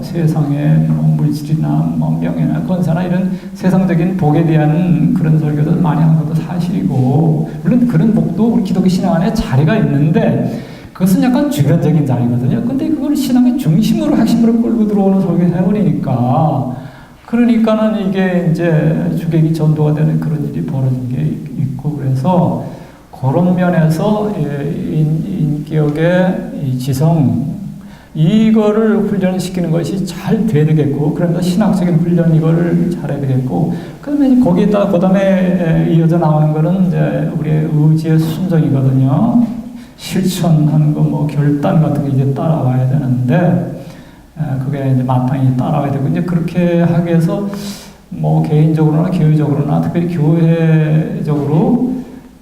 세상의 물질이나 명예나 권세나 이런 세상적인 복에 대한 그런 설교도 많이 한 것도 사실이고 물론 그런 복도 우리 기독교 신앙 안에 자리가 있는데 그것은 약간 주관적인 자리거든요. 근데 그걸 신앙의 중심으로 핵심으로 끌고 들어오는 설교 해버리니까 그러니까는 이게 이제 주객이 전도가 되는 그런 일이 벌어진 게 있고, 그래서 그런 면에서 인격의 이 지성, 이거를 훈련시키는 것이 잘 돼야 되겠고, 그러면서 신학적인 훈련 이거를 잘해야 되겠고, 그러면 거기에다 그다음에 이어져 나오는 거는 이제 우리의 의지의 순종이거든요. 실천하는 거, 뭐 결단 같은 게 이제 따라와야 되는데, 그게 이제 마땅히 따라와야 되고, 이제 그렇게 하기 위해서 뭐 개인적으로나 교회적으로나 특별히 교회적으로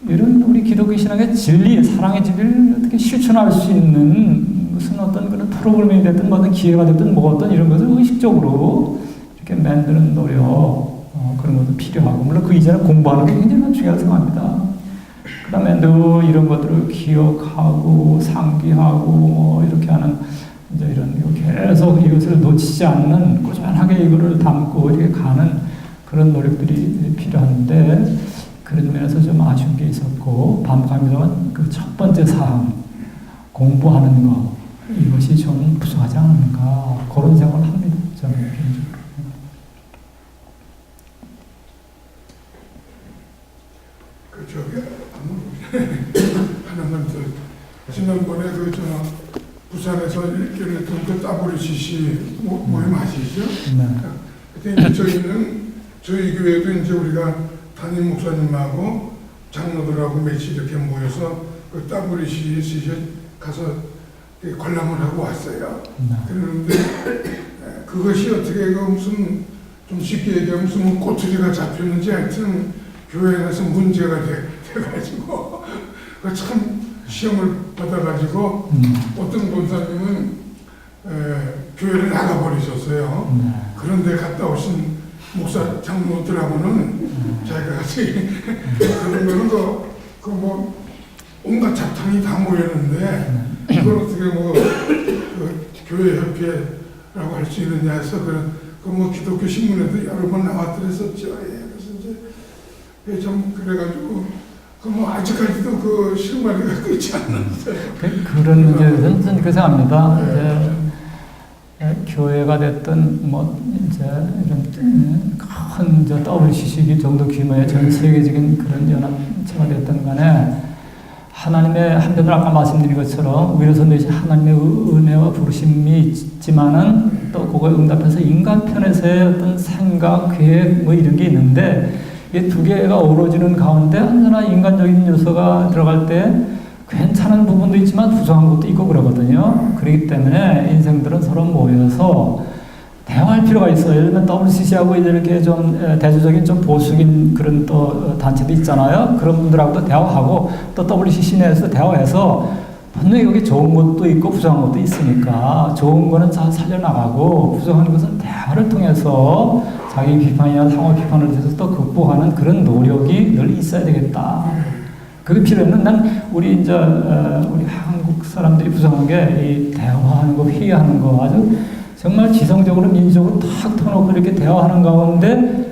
이런 우리 기독교 신앙의 진리, 사랑의 진리를 어떻게 실천할 수 있는 무슨 어떤 그런 프로그램이 됐든 뭐 어떤 기회가 됐든 뭐 어떤 이런 것을 의식적으로 이렇게 만드는 노력, 그런 것도 필요하고, 물론 그 이전에 공부하는 게 굉장히 중요하다고 생각합니다. 그 다음에 늘 이런 것들을 기억하고 상기하고 뭐 이렇게 하는 이제 이런 계속 이것을 놓치지 않는 꾸준하게 이거를 담고 이렇게 가는 그런 노력들이 필요한데, 그런 면에서 좀 아쉬운 게 있었고, 반복합니다만 그 첫 번째 사항, 공부하는 거, 이것이 좀 부족하지 않은가, 그런 생각을 합니다. 저는 개인적으로. 하나만 더. 지난번에 부산에서 일결 했던 그 WCC 모임 아시죠? 네. 그때 이제 저희 교회도 이제 우리가 담임 목사님하고 장로들하고 며칠 이렇게 모여서 그 WCC에 가서 관람을 하고 왔어요. 네. 그런데 그것이 어떻게 무슨 좀 쉽게 얘기하면 무슨 꼬투리가 잡혔는지 하여튼 교회 안에서 문제가 돼가지고 참 시험을 받아가지고 어떤 권사님은 교회를 나가버리셨어요. 그런데 갔다 오신 목사 장로들하고는 자기가 같이 그런 거는 뭐 온갖 잡탕이 다 모였는데 그걸 어떻게 그 교회 협회라고 할 수 있느냐 해서 뭐 기독교 신문에도 여러 번 나왔더랬었죠. 그래서 이제 좀 그래가지고 뭐 아직까지도 그 실마리가 끝이 안 났어요. 그런 문제에서는 저는 그렇게 생각합니다. 이제 교회가 됐든 뭐 이제 이런 큰 WCC 정도 규모의 전 세계적인 그런 연합체가 됐든 간에 하나님의 한편으로 아까 말씀드린 것처럼 위로서 내신 하나님의 은혜와 부르심이 있지만은 또 그거에 응답해서 인간 편에서의 어떤 생각, 계획 뭐 이런 게 있는데, 이 두 개가 어우러지는 가운데 언제나 인간적인 요소가 들어갈 때 괜찮은 부분도 있지만 부정한 것도 있고 그러거든요. 그렇기 때문에 인생들은 서로 모여서 대화할 필요가 있어요. 예를 들면 WCC하고 이렇게 좀 대조적인 좀 보수적인 그런 또 단체도 있잖아요. 그런 분들하고도 대화하고 또 WCC 내에서 대화해서 분명히 여기 좋은 것도 있고 부정한 것도 있으니까 좋은 거는 잘 살려나가고 부정한 것은 대화를 통해서 자기 비판이나 상호 비판을 해서 또 극복하는 그런 노력이 늘 있어야 되겠다. 그게 필요해는 난 우리 한국 사람들이 부정한 게 이 대화하는 거, 회의하는 거 아주 정말 지성적으로 민주적으로 탁 터놓고 이렇게 대화하는 가운데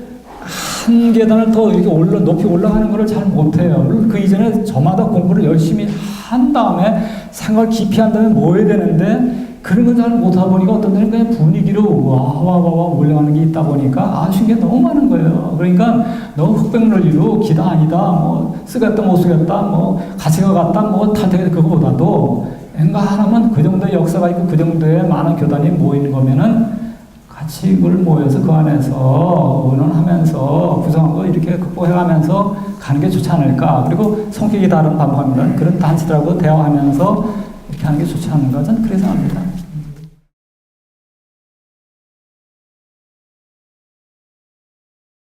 한 계단을 더 이렇게 높이 올라가는 것을 잘 못해요. 물론 그 이전에 저마다 공부를 열심히 한 다음에 생각을 깊이 한 다음에 모여야 되는데 그런 걸 잘 못하다 보니까 어떤 때는 그냥 분위기로 와 올라가는 게 있다 보니까 아쉬운 게 너무 많은 거예요. 그러니까 너무 흑백논리로 기다 아니다, 뭐 쓰겠다 못 쓰겠다, 뭐 가치가 같다, 뭐 탈퇴가 그거보다도 뭔가 하나만 그 정도의 역사가 있고 그 정도의 많은 교단이 모이는 거면은 같이 그걸 모여서 그 안에서 의논하면서 구성한 거 이렇게 극복해가면서 가는 게 좋지 않을까. 그리고 성격이 다른 반복합니다. 그런 단체들하고 대화하면서 이렇게 하는 게 좋지 않은가 저는 그렇게 생각합니다.